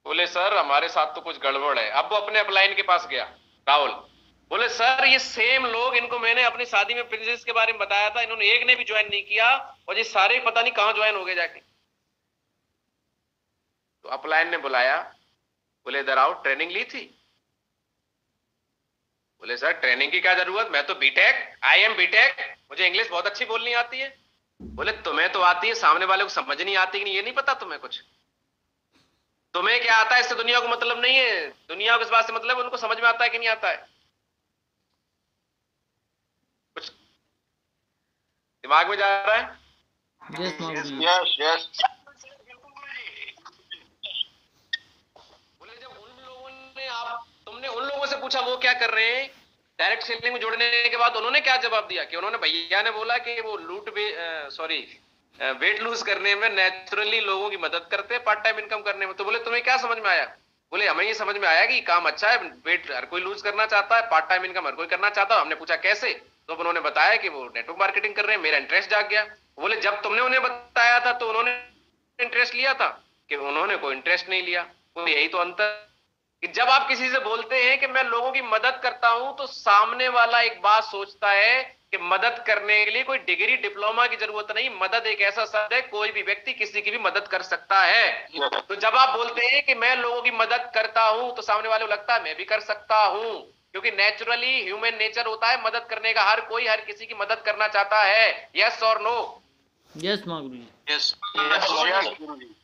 बोले सर हमारे साथ तो कुछ गड़बड़ है। अब वो अपने अपलाइन के पास गया राहुल। बोले सर ये सेम लोग, इनको मैंने अपनी शादी में बिजनेस के बारे में बताया था, इन्होंने एक ने भी ज्वाइन नहीं किया और ये सारे पता नहीं कहां ज्वाइन हो गए जाके। तो अपलाइन ने बुलाया, बोले इधर आओ, ट्रेनिंग ली थी? बोले सर ट्रेनिंग की क्या जरूरत, मैं तो बीटेक, आई एम बीटेक, मुझे इंग्लिश बहुत अच्छी बोलनी आती है। बोले तुम्हें तो आती है, सामने वाले को समझ नहीं आती कि नहीं, ये नहीं पता तुम्हें कुछ? तुम्हें क्या आता है इससे दुनिया को मतलब नहीं है, दुनिया को इस बात से मतलब है उनको समझ में आता है कि नहीं आता है। कुछ दिमाग में जा रहा है? Yes yes. बोले जब उन लोगों ने आप तुमने उन लोगों से पूछा वो क्या कर रहे हैं, डायरेक्ट सेलिंग में जुड़ने के बाद उन्होंने क्या जवाब दिया कि उन्होंने, भैया ने बोला कि वो वेट लूज करने में नेचुरली लोगों की मदद करते हैं, पार्ट टाइम इनकम करने में। तो बोले तुम्हें क्या समझ में आया? बोले हमें ये समझ में आया कि काम अच्छा है, वेट हर कोई लूज करना चाहता है, पार्ट टाइम इनकम हर कोई करना चाहता है। हमने पूछा कैसे, तो उन्होंने बताया कि वो नेटवर्क मार्केटिंग कर रहे हैं। मेरा इंटरेस्ट जाग गया। बोले जब तुमने उन्हें बताया था तो उन्होंने इंटरेस्ट लिया था कि उन्होंने कोई इंटरेस्ट नहीं लिया। तो यही तो अंतर कि जब आप किसी से बोलते हैं कि मैं लोगों की मदद करता हूं, तो सामने वाला एक बात सोचता है कि मदद करने के लिए कोई डिग्री डिप्लोमा की जरूरत नहीं, मदद एक ऐसा शब्द है, कोई भी व्यक्ति किसी की भी मदद कर सकता है। तो जब आप बोलते हैं कि मैं लोगों की मदद करता हूं, तो सामने वाले को लगता है मैं भी कर सकता हूं, क्योंकि नेचुरली ह्यूमन नेचर होता है मदद करने का। हर कोई हर किसी की मदद करना चाहता है। यस और नो? यस गुरुजी। यस गुरुजी।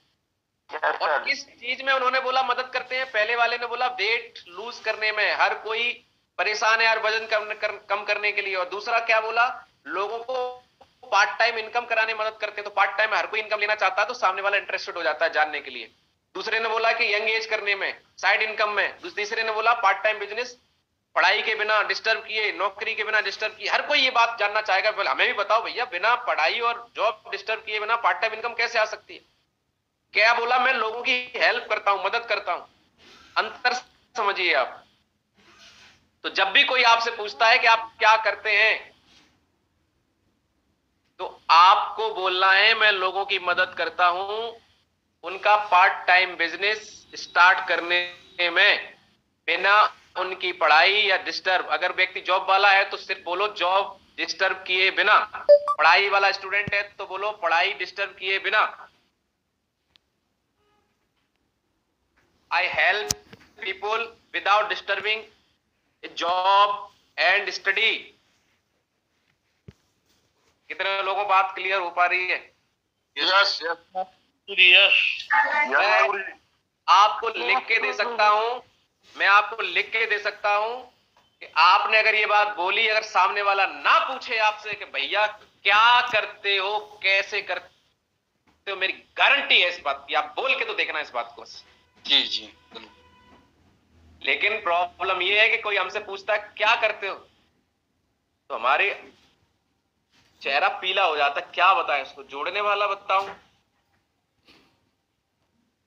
और किस चीज में उन्होंने बोला मदद करते हैं? पहले वाले ने बोला वेट लूज करने में, हर कोई परेशान है यार वजन कम करने के लिए। और दूसरा क्या बोला? लोगों को पार्ट टाइम इनकम कराने में मदद करते हैं। तो पार्ट टाइम हर कोई इनकम लेना चाहता है, तो सामने वाला इंटरेस्टेड हो जाता है जानने के लिए। दूसरे ने बोला कि यंग एज करने में, साइड इनकम में। तीसरे ने बोला पार्ट टाइम बिजनेस, पढ़ाई के बिना डिस्टर्ब किए, नौकरी के बिना डिस्टर्ब किए। हर कोई ये बात जानना चाहेगा, बोले हमें भी बताओ भैया, बिना पढ़ाई और जॉब डिस्टर्ब किए बिना पार्ट टाइम इनकम कैसे आ सकती है? क्या बोला? मैं लोगों की हेल्प करता हूं, मदद करता हूं। अंतर समझिए आप। तो जब भी कोई आपसे पूछता है कि आप क्या करते हैं, तो आपको बोलना है मैं लोगों की मदद करता हूं उनका पार्ट टाइम बिजनेस स्टार्ट करने में, बिना उनकी पढ़ाई या डिस्टर्ब। अगर व्यक्ति जॉब वाला है तो सिर्फ बोलो जॉब डिस्टर्ब किए बिना। पढ़ाई वाला स्टूडेंट है तो बोलो पढ़ाई डिस्टर्ब किए बिना। I help people without disturbing a job and study। कितने लोगों को बात क्लियर हो पा रही है? Yes yes. मैं आपको लिख के दे सकता हूं, मैं आपको लिख के दे सकता हूं कि आपने अगर ये बात बोली, अगर सामने वाला ना पूछे आपसे कि भैया क्या करते हो, कैसे करते हो, मेरी गारंटी है इस बात की, आप बोल के तो देखना इस बात को। जी जी। लेकिन प्रॉब्लम ये है कि कोई हमसे पूछता है क्या करते हो, तो हमारे चेहरा पीला हो जाता है। क्या बताएं उसको? जोड़ने वाला बताऊं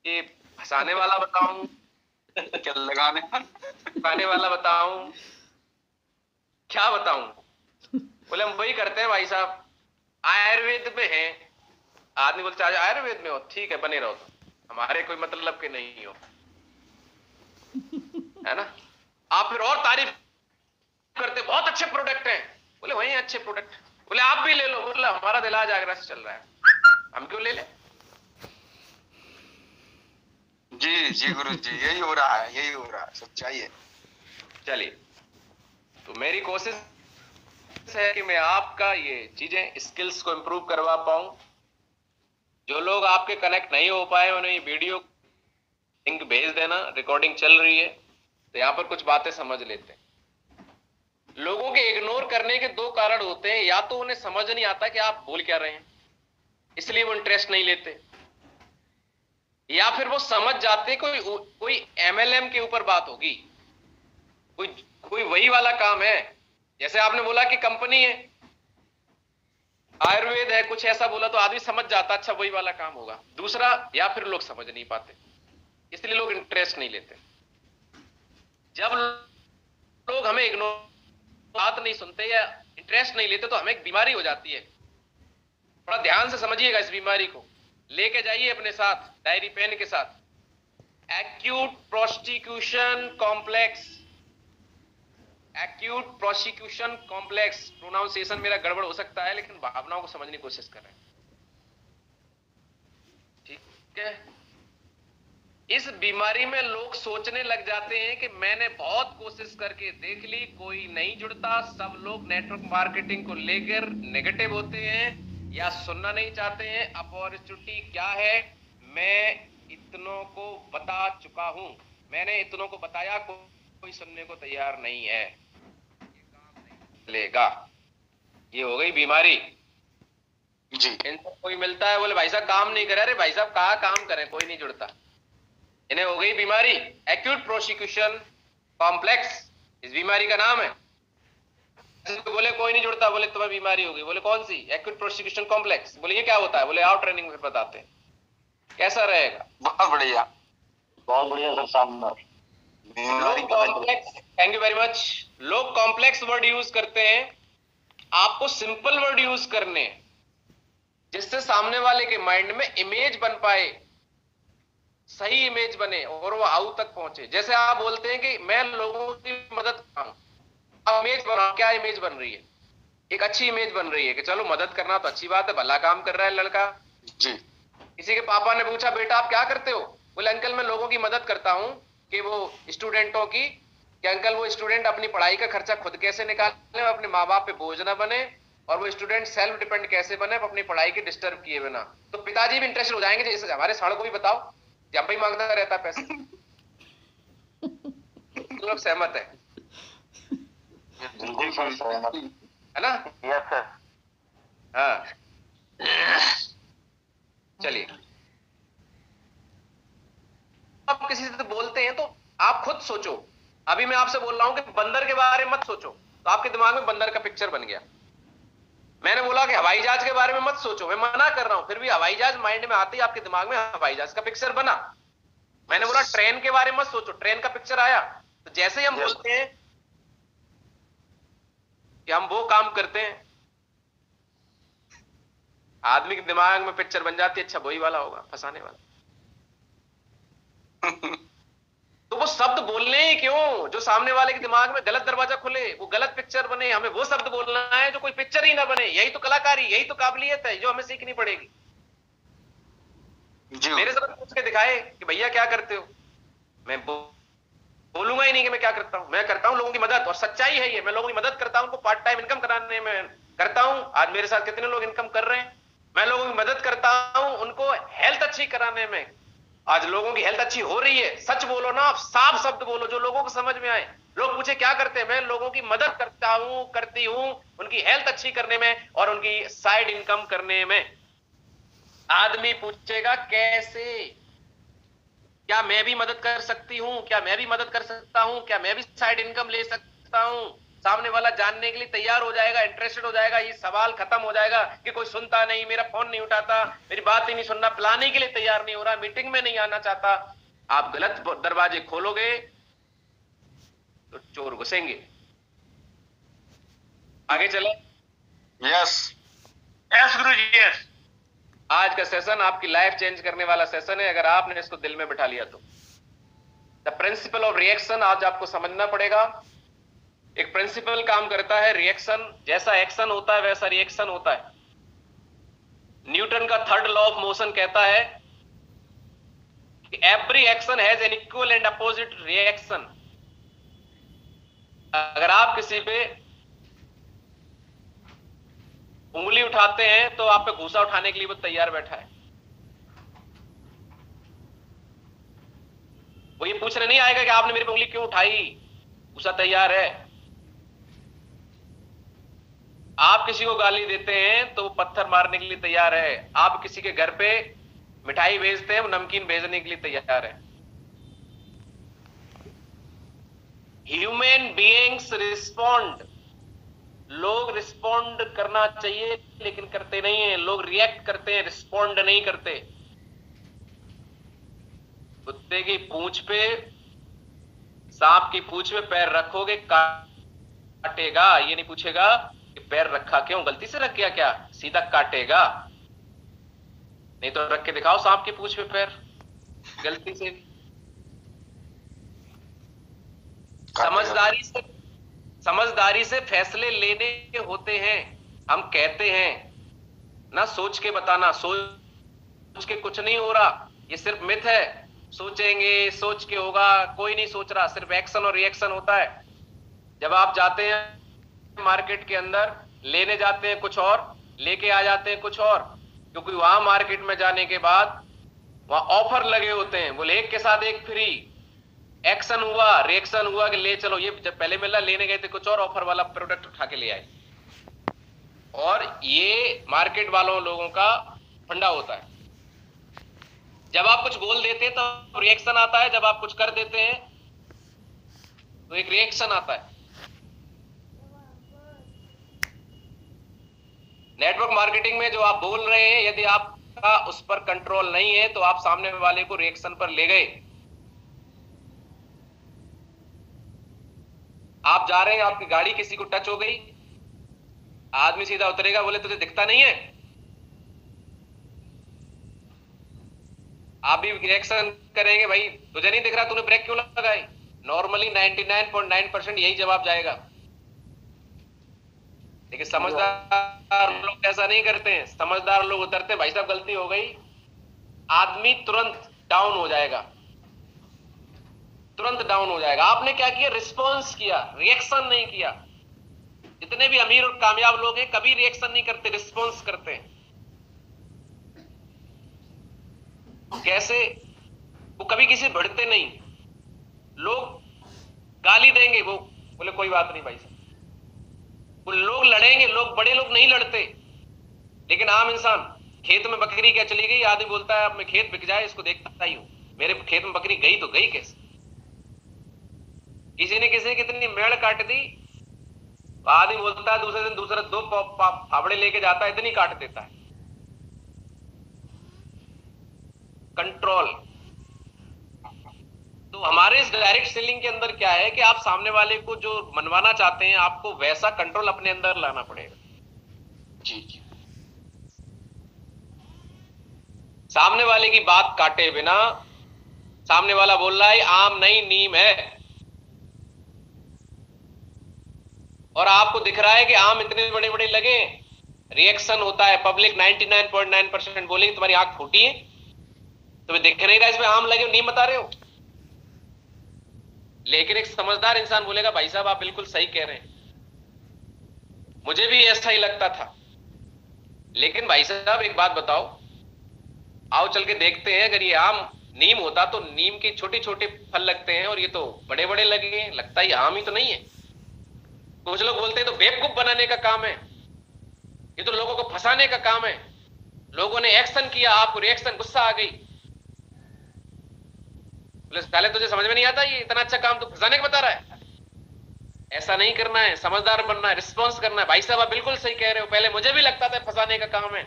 कि फंसाने वाला बताऊं, क्या लगाने वाला बताऊं, क्या बताऊं? बोले हम वही करते हैं भाई साहब, आयुर्वेद में है। आदमी बोलता है आयुर्वेद में हो, ठीक है बने रहो, तो हमारे कोई मतलब के नहीं हो, है ना? आप फिर और तारीफ करते, बहुत अच्छे प्रोडक्ट हैं। बोले वही अच्छे प्रोडक्ट। बोले आप भी ले लो। बोले हमारा तो इलाज आगरा से चल रहा है, हम क्यों ले लें? जी जी गुरु जी, यही हो रहा है, यही हो रहा है, सच्चाई है। चलिए, तो मेरी कोशिश है कि मैं आपका ये चीजें स्किल्स को इंप्रूव करवा पाऊं। जो लोग आपके कनेक्ट नहीं हो पाए उन्हें ये वीडियो लिंक भेज देना, रिकॉर्डिंग चल रही है, तो यहां पर कुछ बातें समझ लेते हैं। लोगों के इग्नोर करने के दो कारण होते हैं, या तो उन्हें समझ नहीं आता कि आप बोल क्या रहे हैं, इसलिए वो इंटरेस्ट नहीं लेते, या फिर वो समझ जाते कोई एमएलएम के ऊपर बात होगी, कोई वही वाला काम है। जैसे आपने बोला कि कंपनी है, आयुर्वेद है, कुछ ऐसा बोला तो आदमी समझ जाता अच्छा वही वाला काम होगा। दूसरा, या फिर लोग समझ नहीं पाते, इसलिए लोग इंटरेस्ट नहीं लेते। जब लोग हमें इग्नोर, बात नहीं सुनते या इंटरेस्ट नहीं लेते, तो हमें एक बीमारी हो जाती है। थोड़ा ध्यान से समझिएगा, इस बीमारी को लेके जाइए अपने साथ डायरी पेन के साथ। Acute prosecution complex, acute prosecution complex. Pronunciation मेरा गड़बड़ हो सकता है, लेकिन भावनाओं को समझने की कोशिश कर रहे हैं, ठीक है? इस बीमारी में लोग सोचने लग जाते हैं कि मैंने बहुत कोशिश करके देख ली, कोई नहीं जुड़ता। सब लोग नेटवर्क मार्केटिंग को लेकर नेगेटिव होते हैं या सुनना नहीं चाहते हैं। अपॉर्चुनिटी क्या है? मैं इतनों को बता चुका हूं, मैंने इतनों को बताया, कोई सुनने को तैयार नहीं है, ये काम नहीं चलेगा। ये हो गई बीमारी जी। इनसे कोई मिलता है, बोले भाई साहब काम नहीं करे। अरे भाई साहब कहाँ काम करें, कोई नहीं जुड़ता। इन्हें हो गई बीमारी एक्यूट प्रोसिक्यूशन कॉम्प्लेक्स इस बीमारी का नाम है। बोले कोई नहीं जुड़ता, बोले तुम्हें बीमारी होगी, बोले कौन सी? Acute prosecution complex. बोले ये क्या होता है? बोले आओ ट्रेनिंग में बताते हैं। कैसा रहेगा? बहुत बढ़िया सर, शानदार। Thank you very much. लोग कॉम्प्लेक्स वर्ड यूज करते हैं, आपको सिंपल वर्ड यूज करने जिससे सामने वाले के माइंड में इमेज बन पाए, सही इमेज बने और वो आउ तक पहुंचे। जैसे आप बोलते हैं कि मैं लोगों की मदद कर रहा हूं, अब इमेज बनाओ, क्या इमेज बन रही है? एक अच्छी इमेज बन रही है कि चलो मदद करना तो अच्छी बात है, भला काम कर रहा है लड़का जी। किसी के पापा ने पूछा बेटा आप क्या करते हो? बोले अंकल मैं लोगों की मदद करता हूं कि वो स्टूडेंटों की, कि अंकल वो स्टूडेंट अपनी पढ़ाई का खर्चा खुद कैसे निकाले, अपने माँ बाप पे बोझ ना बने, और वो स्टूडेंट सेल्फ डिपेंड कैसे बने अपनी पढ़ाई के डिस्टर्ब किए बिना। तो पिताजी भी इंटरेस्टेड हो जाएंगे, जैसे हमारे साड़ को भी बताओ, जब भी मांगता रहता है पैसे। लोग सहमत है बिल्कुल सर, सहमत। है ना? Yes sir. हाँ चलिए, आप किसी से बोलते हैं तो आप खुद सोचो। अभी मैं आपसे बोल रहा हूं कि बंदर के बारे में मत सोचो, तो आपके दिमाग में बंदर का पिक्चर बन गया। मैंने बोला कि हवाई जहाज के बारे में मत सोचो, मैं मना कर रहा हूं, फिर भी हवाई जहाज माइंड में आते ही आपके दिमाग में हवाई जहाज का पिक्चर बना। मैंने बोला ट्रेन के बारे में मत सोचो, ट्रेन का पिक्चर आया। तो जैसे ही हम बोलते हैं कि हम वो काम करते हैं, आदमी के दिमाग में पिक्चर बन जाती है, अच्छा वही वाला होगा फंसाने वाला। तो वो शब्द बोलने ही क्यों जो सामने वाले के दिमाग में गलत दरवाजा खुले, वो गलत पिक्चर बने। हमें वो शब्द बोलना है जो कोई पिक्चर ही ना बने। यही तो कलाकारी, यही तो काबिलियत है जो हमें सीखनी पड़ेगी। मेरे से पूछ के दिखाए कि भैया क्या करते हो, मैं बोलूंगा ही नहीं कि मैं क्या करता हूं। मैं करता हूं लोगों की मदद, और सच्चाई है ये, मैं लोगों की मदद करता हूं, उनको पार्ट टाइम इनकम कराने में करता हूं। आज मेरे साथ कितने लोग इनकम कर रहे हैं। मैं लोगों की मदद करता हूं उनको हेल्थ अच्छी कराने में। आज लोगों की हेल्थ अच्छी हो रही है। सच बोलो ना, आप साफ शब्द बोलो जो लोगों को समझ में आए। लोग पूछे क्या करते हैं, मैं लोगों की मदद करता हूं, करती हूं, उनकी हेल्थ अच्छी करने में और उनकी साइड इनकम करने में। आदमी पूछेगा कैसे, क्या मैं भी मदद कर सकती हूं, क्या मैं भी मदद कर सकता हूं, क्या मैं भी साइड इनकम ले सकता हूं। सामने वाला जानने के लिए तैयार हो जाएगा, इंटरेस्टेड हो जाएगा। ये सवाल खत्म हो जाएगा कि कोई सुनता नहीं, मेरा फोन नहीं उठाता, मेरी बात ही नहीं सुनना, पिलाने के लिए तैयार नहीं हो रहा, मीटिंग में नहीं आना चाहता। आप गलत दरवाजे खोलोगे तो चोर घुसेंगे। आगे चले। यस यस गुरु जी, यस। आज का सेशन आपकी लाइफ चेंज करने वाला सेशन है, अगर आपने इसको दिल में बिठा लिया तो। द प्रिंसिपल ऑफ रिएक्शन आज आपको समझना पड़ेगा। एक प्रिंसिपल काम करता है, रिएक्शन जैसा एक्शन होता है वैसा रिएक्शन होता है। न्यूटन का थर्ड लॉ ऑफ मोशन कहता है कि every action has an equal and opposite reaction. अगर आप किसी पे उंगली उठाते हैं तो आप पे घूसा उठाने के लिए वो तैयार बैठा है। वो ये पूछने नहीं आएगा कि आपने मेरी पे उंगली क्यों उठाई, घूसा तैयार है। आप किसी को गाली देते हैं तो वो पत्थर मारने के लिए तैयार है। आप किसी के घर पे मिठाई भेजते हैं, वो नमकीन भेजने के लिए तैयार है। Human beings respond. लोग रिस्पॉन्ड करना चाहिए लेकिन करते नहीं है। लोग रिएक्ट करते हैं, रिस्पॉन्ड नहीं करते। कुत्ते की पूंछ पे, सांप की पूंछ में पैर रखोगे काटेगा, ये नहीं पूछेगा कि पैर रखा क्यों, गलती से रख गया क्या, सीधा काटेगा। नहीं तो रख के दिखाओ सांप की पूंछ पे पैर गलती से। समझदारी से फैसले लेने होते हैं। हम कहते हैं ना सोच के बताना, सोच के कुछ नहीं हो रहा, ये सिर्फ मिथ है। सोचेंगे, सोच के होगा, कोई नहीं सोच रहा, सिर्फ एक्शन और रिएक्शन होता है। जब आप जाते हैं मार्केट के अंदर, लेने जाते हैं कुछ और, लेके आ जाते हैं कुछ और, क्योंकि वहां मार्केट में जाने के बाद वहां ऑफर लगे होते हैं, बोले एक के साथ एक फ्री। एक्शन हुआ, रिएक्शन हुआ कि ले चलो, ये जब पहले मिला लेने गए थे कुछ और, ऑफर वाला प्रोडक्ट उठा के ले आए। और ये मार्केट वालों लोगों का फंडा होता है। जब आप कुछ बोल देते हैं तो रिएक्शन आता है, जब आप कुछ कर देते हैं तो एक रिएक्शन आता है। नेटवर्क मार्केटिंग में जो आप बोल रहे हैं, यदि आपका उस पर कंट्रोल नहीं है तो आप सामने वाले को रिएक्शन पर ले गए। आप जा रहे हैं, आपकी गाड़ी किसी को टच हो गई, आदमी सीधा उतरेगा, बोले तुझे दिखता नहीं है, आप भी रिएक्शन करेंगे, भाई तुझे नहीं दिख रहा, तूने ब्रेक क्यों लगाई। नॉर्मली 99.9% यही जवाब जाएगा। लेकिन समझदार लोग ऐसा नहीं करते हैं। समझदार लोग उतरते, भाई साहब गलती हो गई, आदमी तुरंत डाउन हो जाएगा, तुरंत डाउन हो जाएगा। आपने क्या किया, रिस्पॉन्स किया, रिएक्शन नहीं किया। जितने भी अमीर और कामयाब लोग हैं कभी रिएक्शन नहीं करते, रिस्पॉन्स करते हैं। कैसे, वो कभी किसी बढ़ते नहीं। लोग गाली देंगे, वो बोले कोई बात नहीं भाई साहब, वो लोग लड़ेंगे, लोग बड़े लोग नहीं लड़ते। लेकिन आम इंसान, खेत में बकरी क्या चली गई, आदमी बोलता है अब मैं खेत बिक जाए इसको देखता ही हूं, मेरे खेत में बकरी गई तो गई कैसे। किसी ने किसी की इतनी मेड़ काट दी, आदमी बोलता है दूसरे दिन दूसरा 2 फावड़े लेके जाता है, इतनी काट देता है। कंट्रोल। तो हमारे इस डायरेक्ट सेलिंग के अंदर क्या है कि आप सामने वाले को जो मनवाना चाहते हैं, आपको वैसा कंट्रोल अपने अंदर लाना पड़ेगा। जी जी। सामने वाले की बात काटे बिना, सामने वाला बोल रहा है आम नहीं नीम है, और आपको दिख रहा है कि आम इतने बड़े बड़े लगे, रिएक्शन होता है। पब्लिक 99.9% बोलेगी तुम्हारी आंख फूटी है, तुम्हें दिख नहीं रहा इसमें आम लगे, नीम बता रहे हो। लेकिन एक समझदार इंसान बोलेगा भाई साहब आप बिल्कुल सही कह रहे हैं, मुझे भी ऐसा ही लगता था, लेकिन भाई साहब एक बात बताओ, आओ चल के देखते हैं, अगर ये आम नीम होता तो नीम के छोटे छोटे फल लगते हैं और ये तो बड़े बड़े लगे हैं, लगता है आम ही तो नहीं है। कुछ लोग बोलते हैं तो बेवकूफ बनाने का काम है, ये तो लोगों को फंसाने का काम है। लोगों ने एक्शन किया, आपको रिएक्शन, गुस्सा आ गई, पहले तुझे समझ में नहीं आता, ये इतना अच्छा काम तो फंसाने का बता रहा है। ऐसा नहीं करना है, समझदार बनना है, रिस्पॉन्स करना है। भाई साहब आप बिल्कुल सही कह रहे हो, पहले मुझे भी लगता था फंसाने का काम है,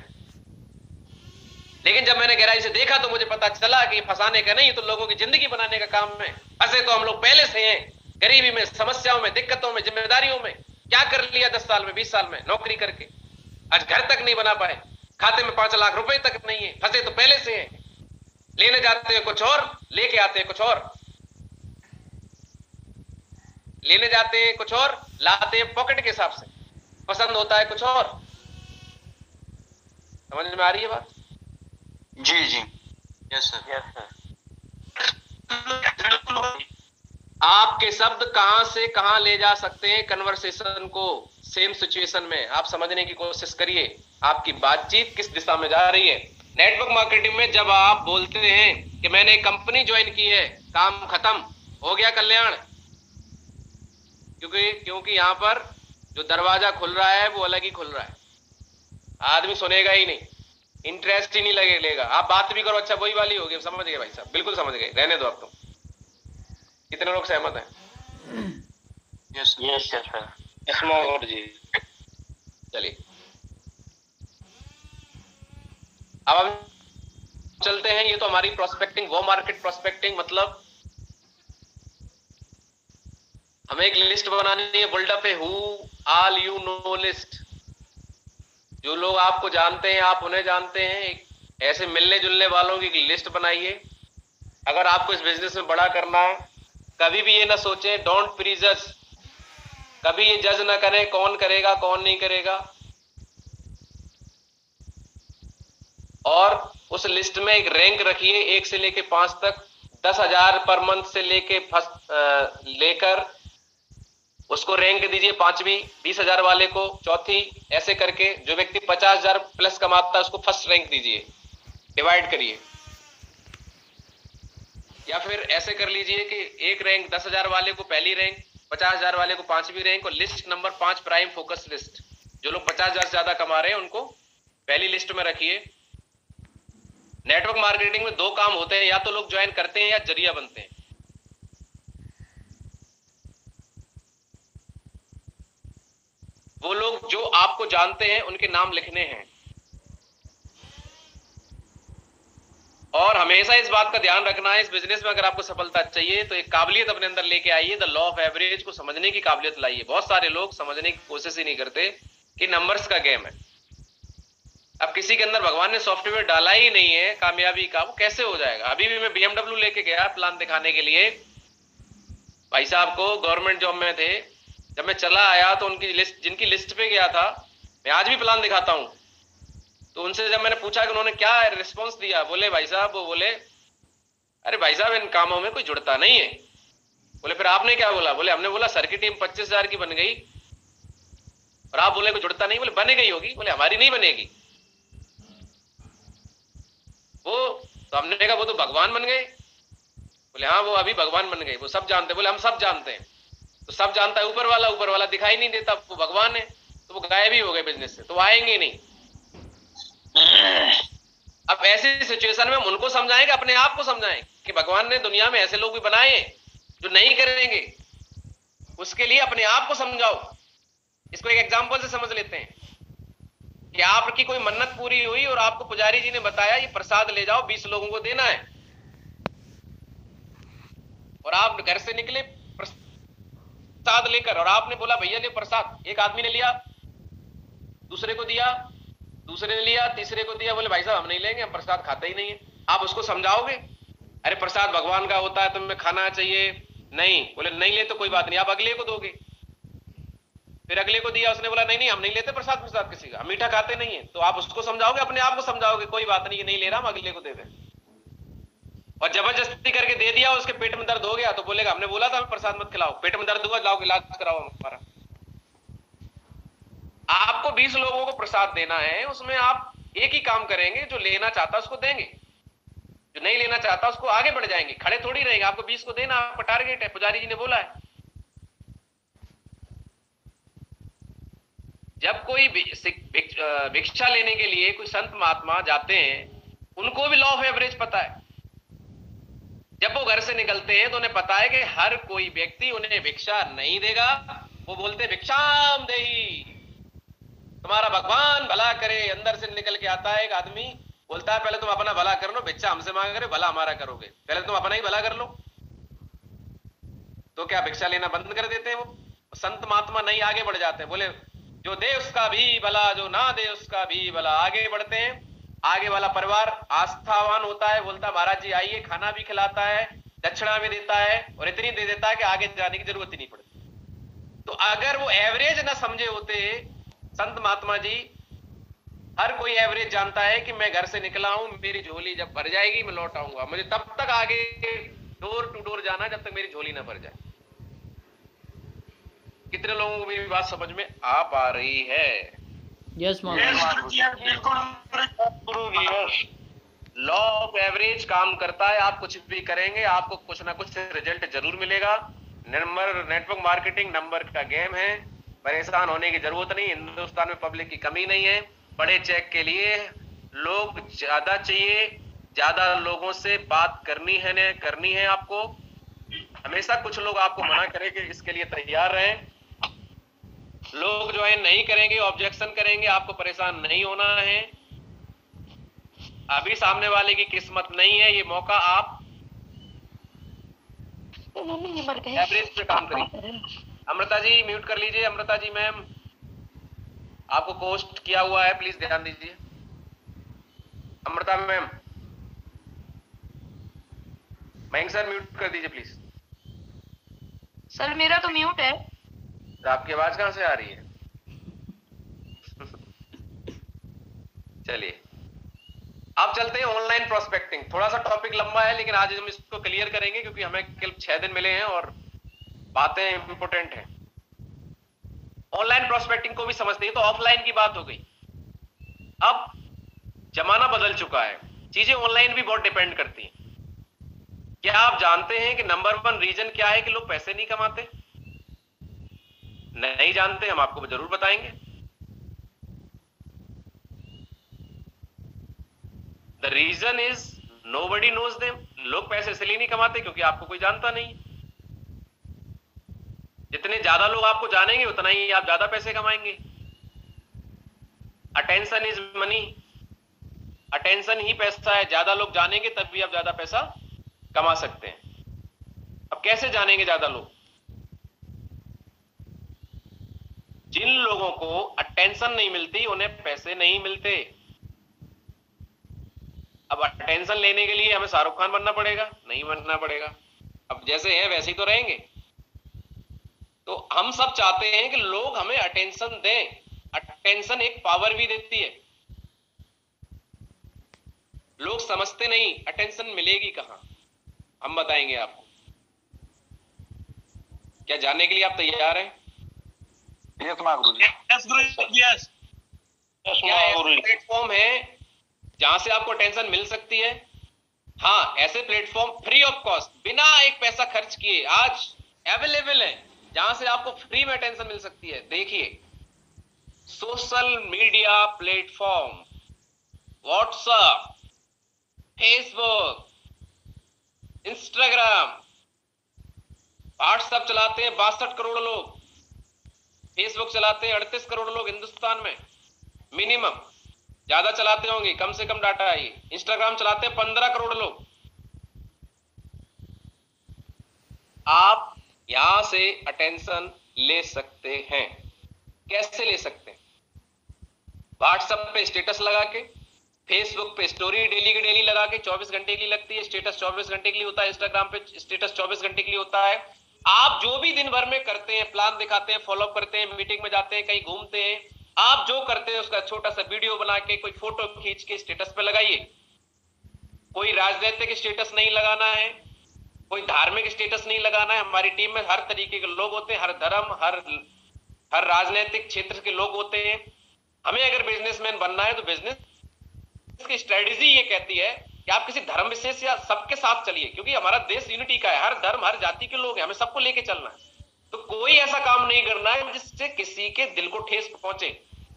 लेकिन जब मैंने गहराई से देखा तो मुझे पता चला कि फंसाने का नहीं, तो लोगों की जिंदगी बनाने का काम है। फंसे तो हम लोग पहले से हैं, गरीबी में, समस्याओं में, दिक्कतों में, जिम्मेदारियों में। क्या कर लिया 10 साल में, 20 साल में नौकरी करके, आज घर तक नहीं बना पाए, खाते में 5 लाख रुपए तक नहीं है। फंसे तो पहले से हैं, लेने जाते हैं कुछ और, लेके आते हैं कुछ और, लेने जाते हैं कुछ और, लाते हैं पॉकेट के हिसाब से, पसंद होता है कुछ और। समझ में आ रही है बात? जी जी। Yes sir. आपके शब्द कहां से कहां ले जा सकते हैं कन्वर्सेशन को, सेम सिचुएशन में। आप समझने की कोशिश करिए, आपकी बातचीत किस दिशा में जा रही है। नेटवर्क मार्केटिंग में जब आप बोलते हैं कि मैंने एक कंपनी ज्वाइन की है, काम खत्म हो गया, कल्याण, क्योंकि यहां पर जो दरवाजा खुल रहा है वो अलग ही खुल रहा है, आदमी सुनेगा ही नहीं, इंटरेस्ट ही नहीं लगेगा। आप बात भी करो, अच्छा वही वाली होगी, समझ गए भाई साहब, बिल्कुल समझ गए, रहने दो अब तुम। कितने लोग सहमत हैं? Yes yes sir. जी। चलिए अब हम चलते हैं। ये तो हमारी प्रोस्पेक्टिंग, वो मार्केट प्रोस्पेक्टिंग, मतलब हमें एक लिस्ट बनानी है, build up A who all you know list. जो लोग आपको जानते हैं, आप उन्हें जानते हैं, एक ऐसे मिलने जुलने वालों की लिस्ट बनाइए। अगर आपको इस बिजनेस में बड़ा करना है, कभी भी ये ना सोचें, डोंट प्रीजज, कभी ये जज ना करें कौन करेगा कौन नहीं करेगा। और उस लिस्ट में एक रैंक रखिए 1 से लेके 5 तक, 10,000 पर मंथ से लेकर उसको रैंक दीजिए 5वीं, 20,000 वाले को 4थी, ऐसे करके जो व्यक्ति 50,000 प्लस कमाता है उसको फर्स्ट रैंक दीजिए, डिवाइड करिए। या फिर ऐसे कर लीजिए कि एक रैंक 10,000 वाले को पहली रैंक, 50,000 वाले को 5वीं रैंक, और list number 5 prime focus list. जो लोग 50,000 से ज्यादा कमा रहे हैं उनको पहली लिस्ट में रखिए। नेटवर्क मार्केटिंग में 2 काम होते हैं, या तो लोग ज्वाइन करते हैं या जरिया बनते हैं। वो लोग जो आपको जानते हैं उनके नाम लिखने हैं। और हमेशा इस बात का ध्यान रखना है, इस बिजनेस में अगर आपको सफलता चाहिए तो एक काबिलियत अपने अंदर लेके आइए, द लॉ ऑफ एवरेज को समझने की काबिलियत लाइए। बहुत सारे लोग समझने की कोशिश ही नहीं करते कि नंबर्स का गेम है। अब किसी के अंदर भगवान ने सॉफ्टवेयर डाला ही नहीं है कामयाबी का, वो कैसे हो जाएगा। अभी भी मैं BMW लेके गया प्लान दिखाने के लिए भाई साहब को, गवर्नमेंट जॉब में थे। जब मैं चला आया तो उनकी लिस्ट, जिनकी लिस्ट पे गया था, मैं आज भी प्लान दिखाता हूं, तो उनसे जब मैंने पूछा कि उन्होंने क्या रिस्पॉन्स दिया, बोले भाई साहब, वो बोले अरे भाई साहब इन कामों में कोई जुड़ता नहीं है। बोले फिर आपने क्या बोला? बोले हमने बोला सर की टीम 25,000 की बन गई और आप बोले कोई जुड़ता नहीं। बोले बन गई होगी। बोले हमारी नहीं बनेगी। वो तो हमने कहा वो तो भगवान बन गए। बोले हाँ वो अभी भगवान बन गए, वो सब जानते। बोले हम सब जानते हैं। तो सब जानता है ऊपर वाला, ऊपर वाला दिखाई नहीं देता, वो भगवान है। तो वो गायब ही हो गए बिजनेस से, तो आएंगे नहीं। अब ऐसी सिचुएशन में हम उनको समझाएं कि अपने आप को समझाएं कि भगवान ने दुनिया में ऐसे लोग भी बनाए हैं जो नहीं करेंगे। उसके लिए अपने आप को समझाओ। इसको एक एग्जांपल से समझ लेते हैं कि आपकी कोई मन्नत पूरी हुई और आपको पुजारी जी ने बताया ये प्रसाद ले जाओ 20 लोगों को देना है, और आप घर से निकले प्रसाद लेकर, और आपने बोला भैया ने प्रसाद। एक आदमी ने लिया, दूसरे को दिया, दूसरे ने लिया, तीसरे को दिया। बोले भाई साहब हम नहीं लेंगे, हम प्रसाद खाते ही नहीं है। आप उसको समझाओगे अरे प्रसाद भगवान का होता है, तुम्हें खाना चाहिए? नहीं। बोले नहीं ले तो कोई बात नहीं, आप अगले को दोगे। फिर अगले को दिया, उसने बोला नहीं नहीं हम नहीं लेते प्रसाद प्रसाद किसी का, हम मीठा खाते नहीं है। तो आप उसको समझाओगे, अपने आप को समझाओगे कोई बात नहीं, ये नहीं ले रहा, हम अगले को दे दें। और जबरदस्ती करके दे दिया, उसके पेट में दर्द हो गया तो बोलेगा हमने बोला था हमें प्रसाद मत खिलाओ, पेट में दर्द हुआ लाओ इलाज कराओ हमारा। आपको 20 लोगों को प्रसाद देना है, उसमें आप एक ही काम करेंगे, जो लेना चाहता उसको देंगे, जो नहीं लेना चाहता उसको आगे बढ़ जाएंगे, खड़े थोड़ी रहेंगे। आपको 20 को देना आपका टारगेट है, पुजारी जी ने बोला है। जब कोई भिक्षा लेने के लिए कोई संत महात्मा जाते हैं, उनको भी लॉ ऑफ एवरेज पता है। जब वो घर से निकलते हैं तो उन्हें पता है कि हर कोई व्यक्ति उन्हें भिक्षा नहीं देगा। वो बोलते भिक्षाम देही, तुम्हारा भगवान भला करे। अंदर से निकल के आता है एक आदमी, बोलता है पहले तुम अपना भला कर लो, भिक्षा हमसे मांग रहे, भला हमारा करोगे, पहले तुम अपना ही भला कर लो। तो क्या भिक्षा लेना बंद कर देते हैं? वो संत महात्मा नहीं, आगे बढ़ जाते हैं। बोले जो दे उसका भी भला, जो ना दे उसका भी भला। आगे बढ़ते हैं। आगे वाला परिवार आस्थावान होता है, बोलता महाराज जी आइए, खाना भी खिलाता है, दक्षिणा भी देता है, और इतनी दे देता है कि आगे जाने की जरूरत ही नहीं पड़ती। तो अगर वो एवरेज ना समझे होते संत महात्मा जी, हर कोई एवरेज जानता है कि मैं घर से निकला हूं, मेरी झोली जब भर जाएगी मैं लौट आऊंगा, मुझे तब तक आगे डोर टू डोर जाना जब तक मेरी झोली ना भर जाए। कितने लोगों को मेरी बात समझ में आ पा रही है? यस लॉ ऑफ एवरेज काम करता है। आप कुछ भी करेंगे आपको कुछ ना कुछ रिजल्ट जरूर मिलेगा। नेटवर्क मार्केटिंग नंबर का गेम है, परेशान होने की जरूरत नहीं। हिंदुस्तान में पब्लिक की कमी नहीं है। बड़े चेक के लिए लोग ज्यादा चाहिए, ज्यादा लोगों से बात करनी है आपको। हमेशा कुछ लोग आपको मना करेंगे, इसके लिए तैयार रहें। लोग जो है नहीं करेंगे, ऑब्जेक्शन करेंगे, आपको परेशान नहीं होना है। अभी सामने वाले की किस्मत नहीं है, ये मौका आप एवरेज पे काम करिए। अमृता जी म्यूट कर लीजिए। अमृता जी मैम, आपको पोस्ट किया हुआ है, प्लीज ध्यान दीजिए। Amrita ma'am, Mayank sir mute कर दीजिए प्लीज। सर मेरा तो म्यूट है। तो आपकी आवाज कहां से आ रही है? चलिए अब चलते हैं ऑनलाइन प्रोस्पेक्टिंग। थोड़ा सा टॉपिक लंबा है लेकिन आज हम इसको क्लियर करेंगे क्योंकि हमें केवल 6 दिन मिले हैं और बातें इंपोर्टेंट हैं। ऑनलाइन प्रोस्पेक्टिंग को भी समझते हैं। तो ऑफलाइन की बात हो गई। अब जमाना बदल चुका है, चीजें ऑनलाइन भी बहुत डिपेंड करती हैं। क्या आप जानते हैं कि नंबर 1 रीजन क्या है कि लोग पैसे नहीं कमाते? नहीं जानते? हम आपको जरूर बताएंगे। The reason is nobody knows them. लोग पैसे इसलिए नहीं कमाते क्योंकि आपको कोई जानता नहीं। जितने ज्यादा लोग आपको जानेंगे उतना ही आप ज्यादा पैसे कमाएंगे। अटेंशन इज मनी, अटेंशन ही पैसा है। ज्यादा लोग जानेंगे तब भी आप ज्यादा पैसा कमा सकते हैं। अब कैसे जानेंगे ज्यादा लोग? जिन लोगों को अटेंशन नहीं मिलती उन्हें पैसे नहीं मिलते। अब अटेंशन लेने के लिए हमें शाहरुख खान बनना पड़ेगा? नहीं बनना पड़ेगा। अब जैसे हैं वैसे ही तो रहेंगे। तो हम सब चाहते हैं कि लोग हमें अटेंशन दें। अटेंशन एक पावर भी देती है। लोग समझते नहीं अटेंशन मिलेगी कहां। हम बताएंगे आपको। क्या जानने के लिए आप तैयार हैं? यस गुरुजी। यस गुरुजी, यस। क्या ऐसे प्लेटफॉर्म है जहां से आपको अटेंशन मिल सकती है? हाँ, ऐसे प्लेटफॉर्म फ्री ऑफ कॉस्ट, बिना एक पैसा खर्च किए आज अवेलेबल है, जहां से आपको फ्री में अटेंशन मिल सकती है। देखिए, social media platform, WhatsApp, Facebook, Instagram. WhatsApp चलाते हैं 62 करोड़ लोग, फेसबुक चलाते हैं 38 करोड़ लोग हिंदुस्तान में मिनिमम। ज्यादा चलाते होंगे, कम से कम डाटा है ये। इंस्टाग्राम चलाते हैं 15 करोड़ लोग। आप यहां से अटेंशन ले सकते हैं। कैसे ले सकते हैं? व्हाट्सएप पे स्टेटस लगा के, फेसबुक पे स्टोरी डेली की डेली लगा के 24 घंटे के लिए लगती है, स्टेटस 24 घंटे के लिए होता है, इंस्टाग्राम पे स्टेटस 24 घंटे के लिए होता है। आप जो भी दिन भर में करते हैं, प्लान दिखाते हैं, फॉलो करते हैं, मीटिंग में जाते हैं, कहीं घूमते हैं, आप जो करते हैं उसका छोटा सा वीडियो बना के, कोई फोटो खींच के स्टेटस पे लगाइए। कोई राजनीतिक स्टेटस नहीं लगाना है, कोई धार्मिक स्टेटस नहीं लगाना है। हमारी टीम में हर तरीके के लोग होते हैं, हर धर्म, हर राजनीतिक क्षेत्र के लोग होते हैं। हमें अगर बिजनेसमैन बनना है तो बिजनेस की स्ट्रेटेजी ये कहती है कि आप किसी धर्म विशेष या सबके साथ चलिए, क्योंकि हमारा देश यूनिटी का है, हर धर्म हर जाति के लोग हैं, हमें सबको लेके चलना है। तो कोई ऐसा काम नहीं करना है जिससे किसी के दिल को ठेस पहुंचे।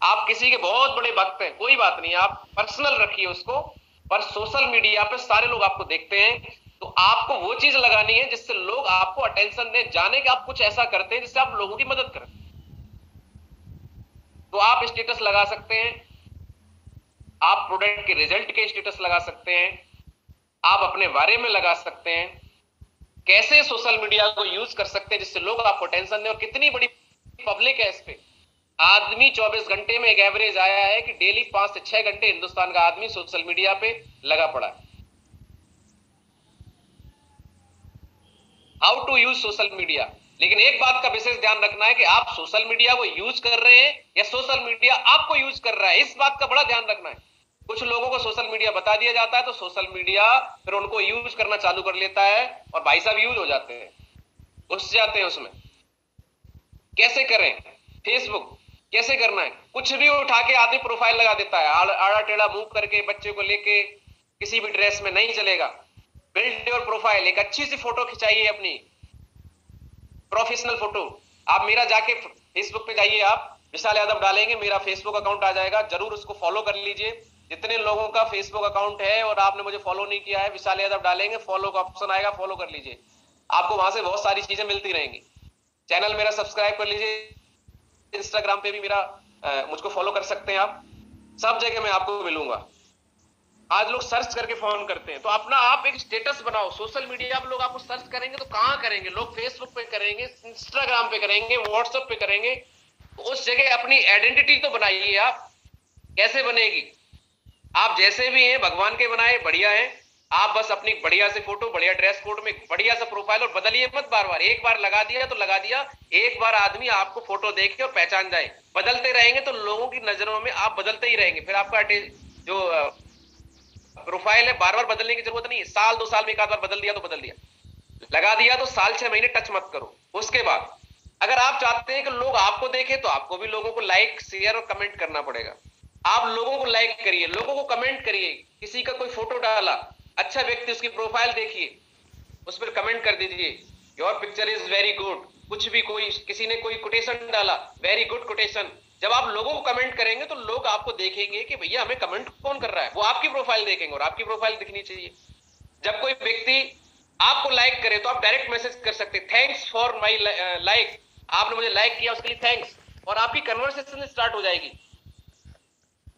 आप किसी के बहुत बड़े भक्त हैं, कोई बात नहीं, आप पर्सनल रखिए उसको, पर सोशल मीडिया पे सारे लोग आपको देखते हैं, तो आपको वो चीज लगानी है जिससे लोग आपको अटेंशन दें, जाने कि आप कुछ ऐसा करते हैं जिससे आप लोगों की मदद करें। तो आप स्टेटस लगा सकते हैं, आप प्रोडक्ट के रिजल्ट के स्टेटस लगा सकते हैं, आप अपने बारे में लगा सकते हैं। कैसे सोशल मीडिया को यूज कर सकते हैं जिससे लोग आपको टेंशन दें। और कितनी बड़ी पब्लिक है इस पे। आदमी 24 घंटे में एक एवरेज आया है कि डेली 5 से 6 घंटे हिंदुस्तान का आदमी सोशल मीडिया पे लगा पड़ा है। How to use social media. लेकिन एक बात का विशेष ध्यान रखना है कि आप सोशल मीडिया को यूज कर रहे हैं या सोशल मीडिया आपको यूज कर रहा है, इस बात का बड़ा ध्यान रखना है। कुछ लोगों को सोशल मीडिया बता दिया जाता है तो सोशल मीडिया फिर उनको यूज करना चालू कर लेता है और भाई साहब यूज हो जाते हैं, घुस जाते हैं उसमें। कैसे करें? फेसबुक कैसे करना है? कुछ भी उठा के आदमी प्रोफाइल लगा देता है, आड़ा टेढ़ा मुंह करके, बच्चे को लेके, किसी भी ड्रेस में नहीं चलेगा। बिल्ड योर प्रोफाइल, एक अच्छी सी फोटो खिंचाइए अपनी, प्रोफेशनल फोटो। आप मेरा जाके फेसबुक पे जाइए, आप विशाल यादव डालेंगे, मेरा फेसबुक अकाउंट आ जाएगा, जरूर उसको फॉलो कर लीजिए। जितने लोगों का फेसबुक अकाउंट है और आपने मुझे फॉलो नहीं किया है, विशाल यादव डालेंगे, फॉलो का ऑप्शन आएगा, फॉलो कर लीजिए। आपको वहां से बहुत सारी चीजें मिलती रहेंगी। चैनल मेरा सब्सक्राइब कर लीजिए। इंस्टाग्राम पे भी मेरा मुझको फॉलो कर सकते हैं आप, सब जगह मैं आपको मिलूंगा। आज लोग सर्च करके फोन करते हैं, तो अपना आप एक स्टेटस बनाओ। सोशल मीडिया आप लोग आपको सर्च करेंगे तो कहां करेंगे? लोग फेसबुक पे करेंगे, इंस्टाग्राम पे करेंगे, व्हाट्सएप पे करेंगे। तो उस जगह अपनी आइडेंटिटी तो बनाइए आप। कैसे बनेगी? आप जैसे भी हैं भगवान के बनाए बढ़िया हैं, आप बस अपनी बढ़िया से फोटो, बढ़िया ड्रेस कोड में बढ़िया सा प्रोफाइल, और बदलिए मत बार बार। एक बार लगा दिया तो लगा दिया, एक बार आदमी आपको फोटो देख के और पहचान जाए। बदलते रहेंगे तो लोगों की नजरों में आप बदलते ही रहेंगे। फिर आपका जो प्रोफाइल है बार बार बदलने की जरूरत नहीं है। साल 2 साल में एक आध बार बदल दिया तो बदल दिया, लगा दिया तो साल 6 महीने टच मत करो। उसके बाद अगर आप चाहते हैं कि लोग आपको देखें तो आपको भी लोगों को लाइक, शेयर और कमेंट करना पड़ेगा। आप लोगों को लाइक करिए, लोगों को कमेंट करिए। किसी का कोई फोटो डाला, अच्छा व्यक्ति, उसकी प्रोफाइल देखिए, उस पर कमेंट कर दीजिए, your picture is very good. कुछ भी, कोई किसी ने कोई कोटेशन डाला, वेरी गुड कोटेशन। जब आप लोगों को कमेंट करेंगे तो लोग आपको देखेंगे कि भैया हमें कमेंट कौन कर रहा है, वो आपकी प्रोफाइल देखेंगे और आपकी प्रोफाइल दिखनी चाहिए। जब कोई व्यक्ति आपको लाइक करे तो आप डायरेक्ट मैसेज कर सकते हैं, थैंक्स फॉर माई लाइक, आपने मुझे लाइक किया, उसके लिए थैंक्स, और आपकी कन्वर्सेशन स्टार्ट हो जाएगी।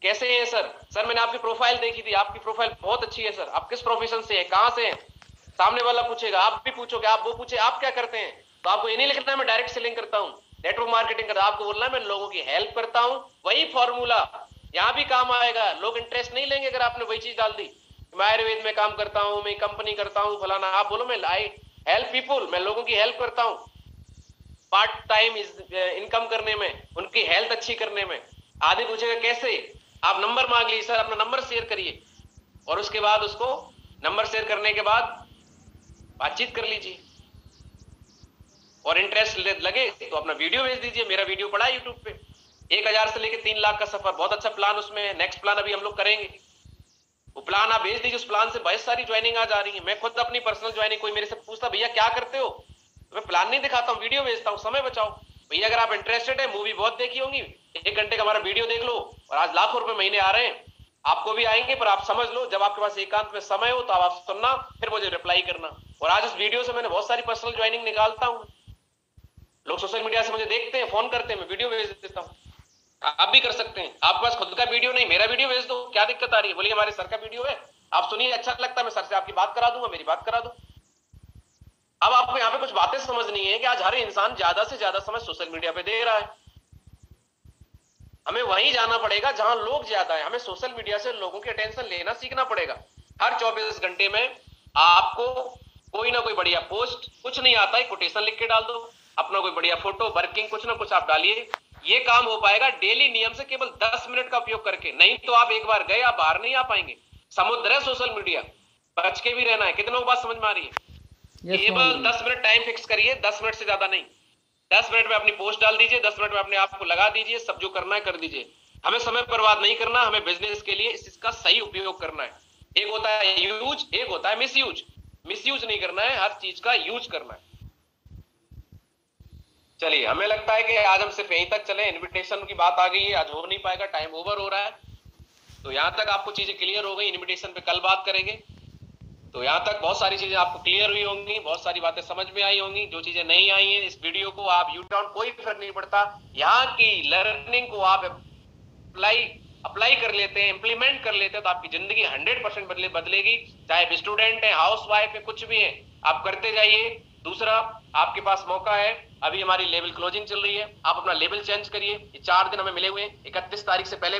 कैसे हैं सर? सर मैंने आपकी प्रोफाइल देखी थी, आपकी प्रोफाइल बहुत अच्छी है सर, आप किस प्रोफेशन से हैं, कहां से हैं? सामने वाला पूछेगा, आप भी पूछोगे, आप वो पूछे आप क्या करते हैं, तो आपको ये नहीं लिखना है मैं डायरेक्ट सेलिंग करता हूं, नेटवर्क मार्केटिंग करता हूं, आपको बोलना है मैं लोगों की हेल्प करता हूं। वही फॉर्मूला यहां भी काम आएगा। लोग इंटरेस्ट नहीं लेंगे अगर आपने वही चीज डाल दी, मैं आयुर्वेद में काम करता हूं, मैं कंपनी करता हूं फलाना। आप बोलो मैं आई हेल्प पीपुल, मैं लोगों की हेल्प करता हूं, पार्ट टाइम इनकम करने में, उनकी हेल्थ अच्छी करने में। आदि पूछेगा कैसे, आप नंबर मांग लीजिए, सर अपना नंबर शेयर करिए, और उसके बाद उसको नंबर शेयर करने के बाद बातचीत कर लीजिए, और इंटरेस्ट लगे तो अपना वीडियो भेज दीजिए। मेरा वीडियो पड़ा है यूट्यूब पे, 1000 से लेकर 3 लाख का सफर, बहुत अच्छा प्लान उसमें है। नेक्स्ट प्लान अभी हम लोग करेंगे, वो प्लान आप भेज दीजिए, उस प्लान से बहुत सारी ज्वाइनिंग आ जा रही है। मैं खुद अपनी पर्सनल ज्वाइनिंग, कोई मेरे से पूछता भैया क्या करते हो, तो मैं प्लान नहीं दिखाता हूँ, वीडियो भेजता हूँ, समय बचाओ भैया। अगर आप इंटरेस्टेड है, मूवी बहुत देखी होंगी, 1 घंटे का हमारा वीडियो देख लो, और आज लाखों रुपए महीने आ रहे हैं, आपको भी आएंगे, पर आप समझ लो जब आपके पास एकांत में समय हो तो आप सुनना, फिर मुझे रिप्लाई करना। और आज इस वीडियो से मैंने बहुत सारी पर्सनल ज्वाइनिंग निकालता हूँ। लोग सोशल मीडिया से मुझे देखते हैं, फोन करते हैं, मैं वीडियो भेज देता हूँ। आप भी कर सकते हैं, आपके पास खुद का वीडियो नहीं, मेरा वीडियो भेज दो, क्या दिक्कत आ रही है? बोलिए हमारे सर का वीडियो है, आप सुनिए, अच्छा लगता है, मैं सर से आपकी बात करा दूंगा, मेरी बात करा दो। अब आपको यहाँ पे कुछ बातें समझनी है कि आज हर इंसान ज्यादा से ज्यादा समय सोशल मीडिया पे दे रहा है। हमें वहीं जाना पड़ेगा जहां लोग ज्यादा है, हमें सोशल मीडिया से लोगों की अटेंशन लेना सीखना पड़ेगा। हर 24 घंटे में आपको कोई ना कोई बढ़िया पोस्ट, कुछ नहीं आता है कोटेशन लिख के डाल दो, अपना कोई बढ़िया फोटो, वर्किंग कुछ ना कुछ आप डालिए। ये काम हो पाएगा डेली नियम से केवल 10 मिनट का उपयोग करके, नहीं तो आप एक बार गए आप बाहर नहीं आ पाएंगे। समुद्र है सोशल मीडिया, बच के भी रहना है। कितनों को बात समझ में आ रही है? केवल 10 मिनट टाइम फिक्स करिए, 10 मिनट से ज्यादा नहीं। 10 मिनट में अपनी पोस्ट डाल दीजिए, 10 मिनट में अपने आप को लगा दीजिए, सब जो करना है कर दीजिए। हमें समय बर्बाद नहीं करना, हमें बिजनेस के लिए इसका सही उपयोग करना है। एक होता है यूज, एक होता है मिसयूज। मिसयूज नहीं करना है, हर चीज का यूज करना है। चलिए, हमें लगता है कि आज हम सिर्फ यहीं तक चले, इन्विटेशन की बात आ गई है, आज हो नहीं पाएगा, टाइम ओवर हो रहा है। तो यहां तक आपको चीजें क्लियर हो गई, इन्विटेशन पे कल बात करेंगे। तो यहां तक बहुत सारी चीजें आपको क्लियर हुई होंगी, बहुत सारी बातें समझ में आई होंगी। जो चीजें नहीं आई हैं इस वीडियो को आप यू डाउन, कोई फर्क नहीं पड़ता, यहाँ की लर्निंग को आप अप्लाई कर लेते हैं, इंप्लीमेंट कर लेते हैं, तो आपकी जिंदगी 100% बदलेगी। चाहे स्टूडेंट है, हाउस वाइफ है, कुछ भी है, आप करते जाइए। दूसरा, आपके पास मौका है, अभी हमारी लेवल क्लोजिंग चल रही है, आप अपना लेवल चेंज करिए। ये 4 दिन हमें मिले हुए हैं, 31 तारीख से पहले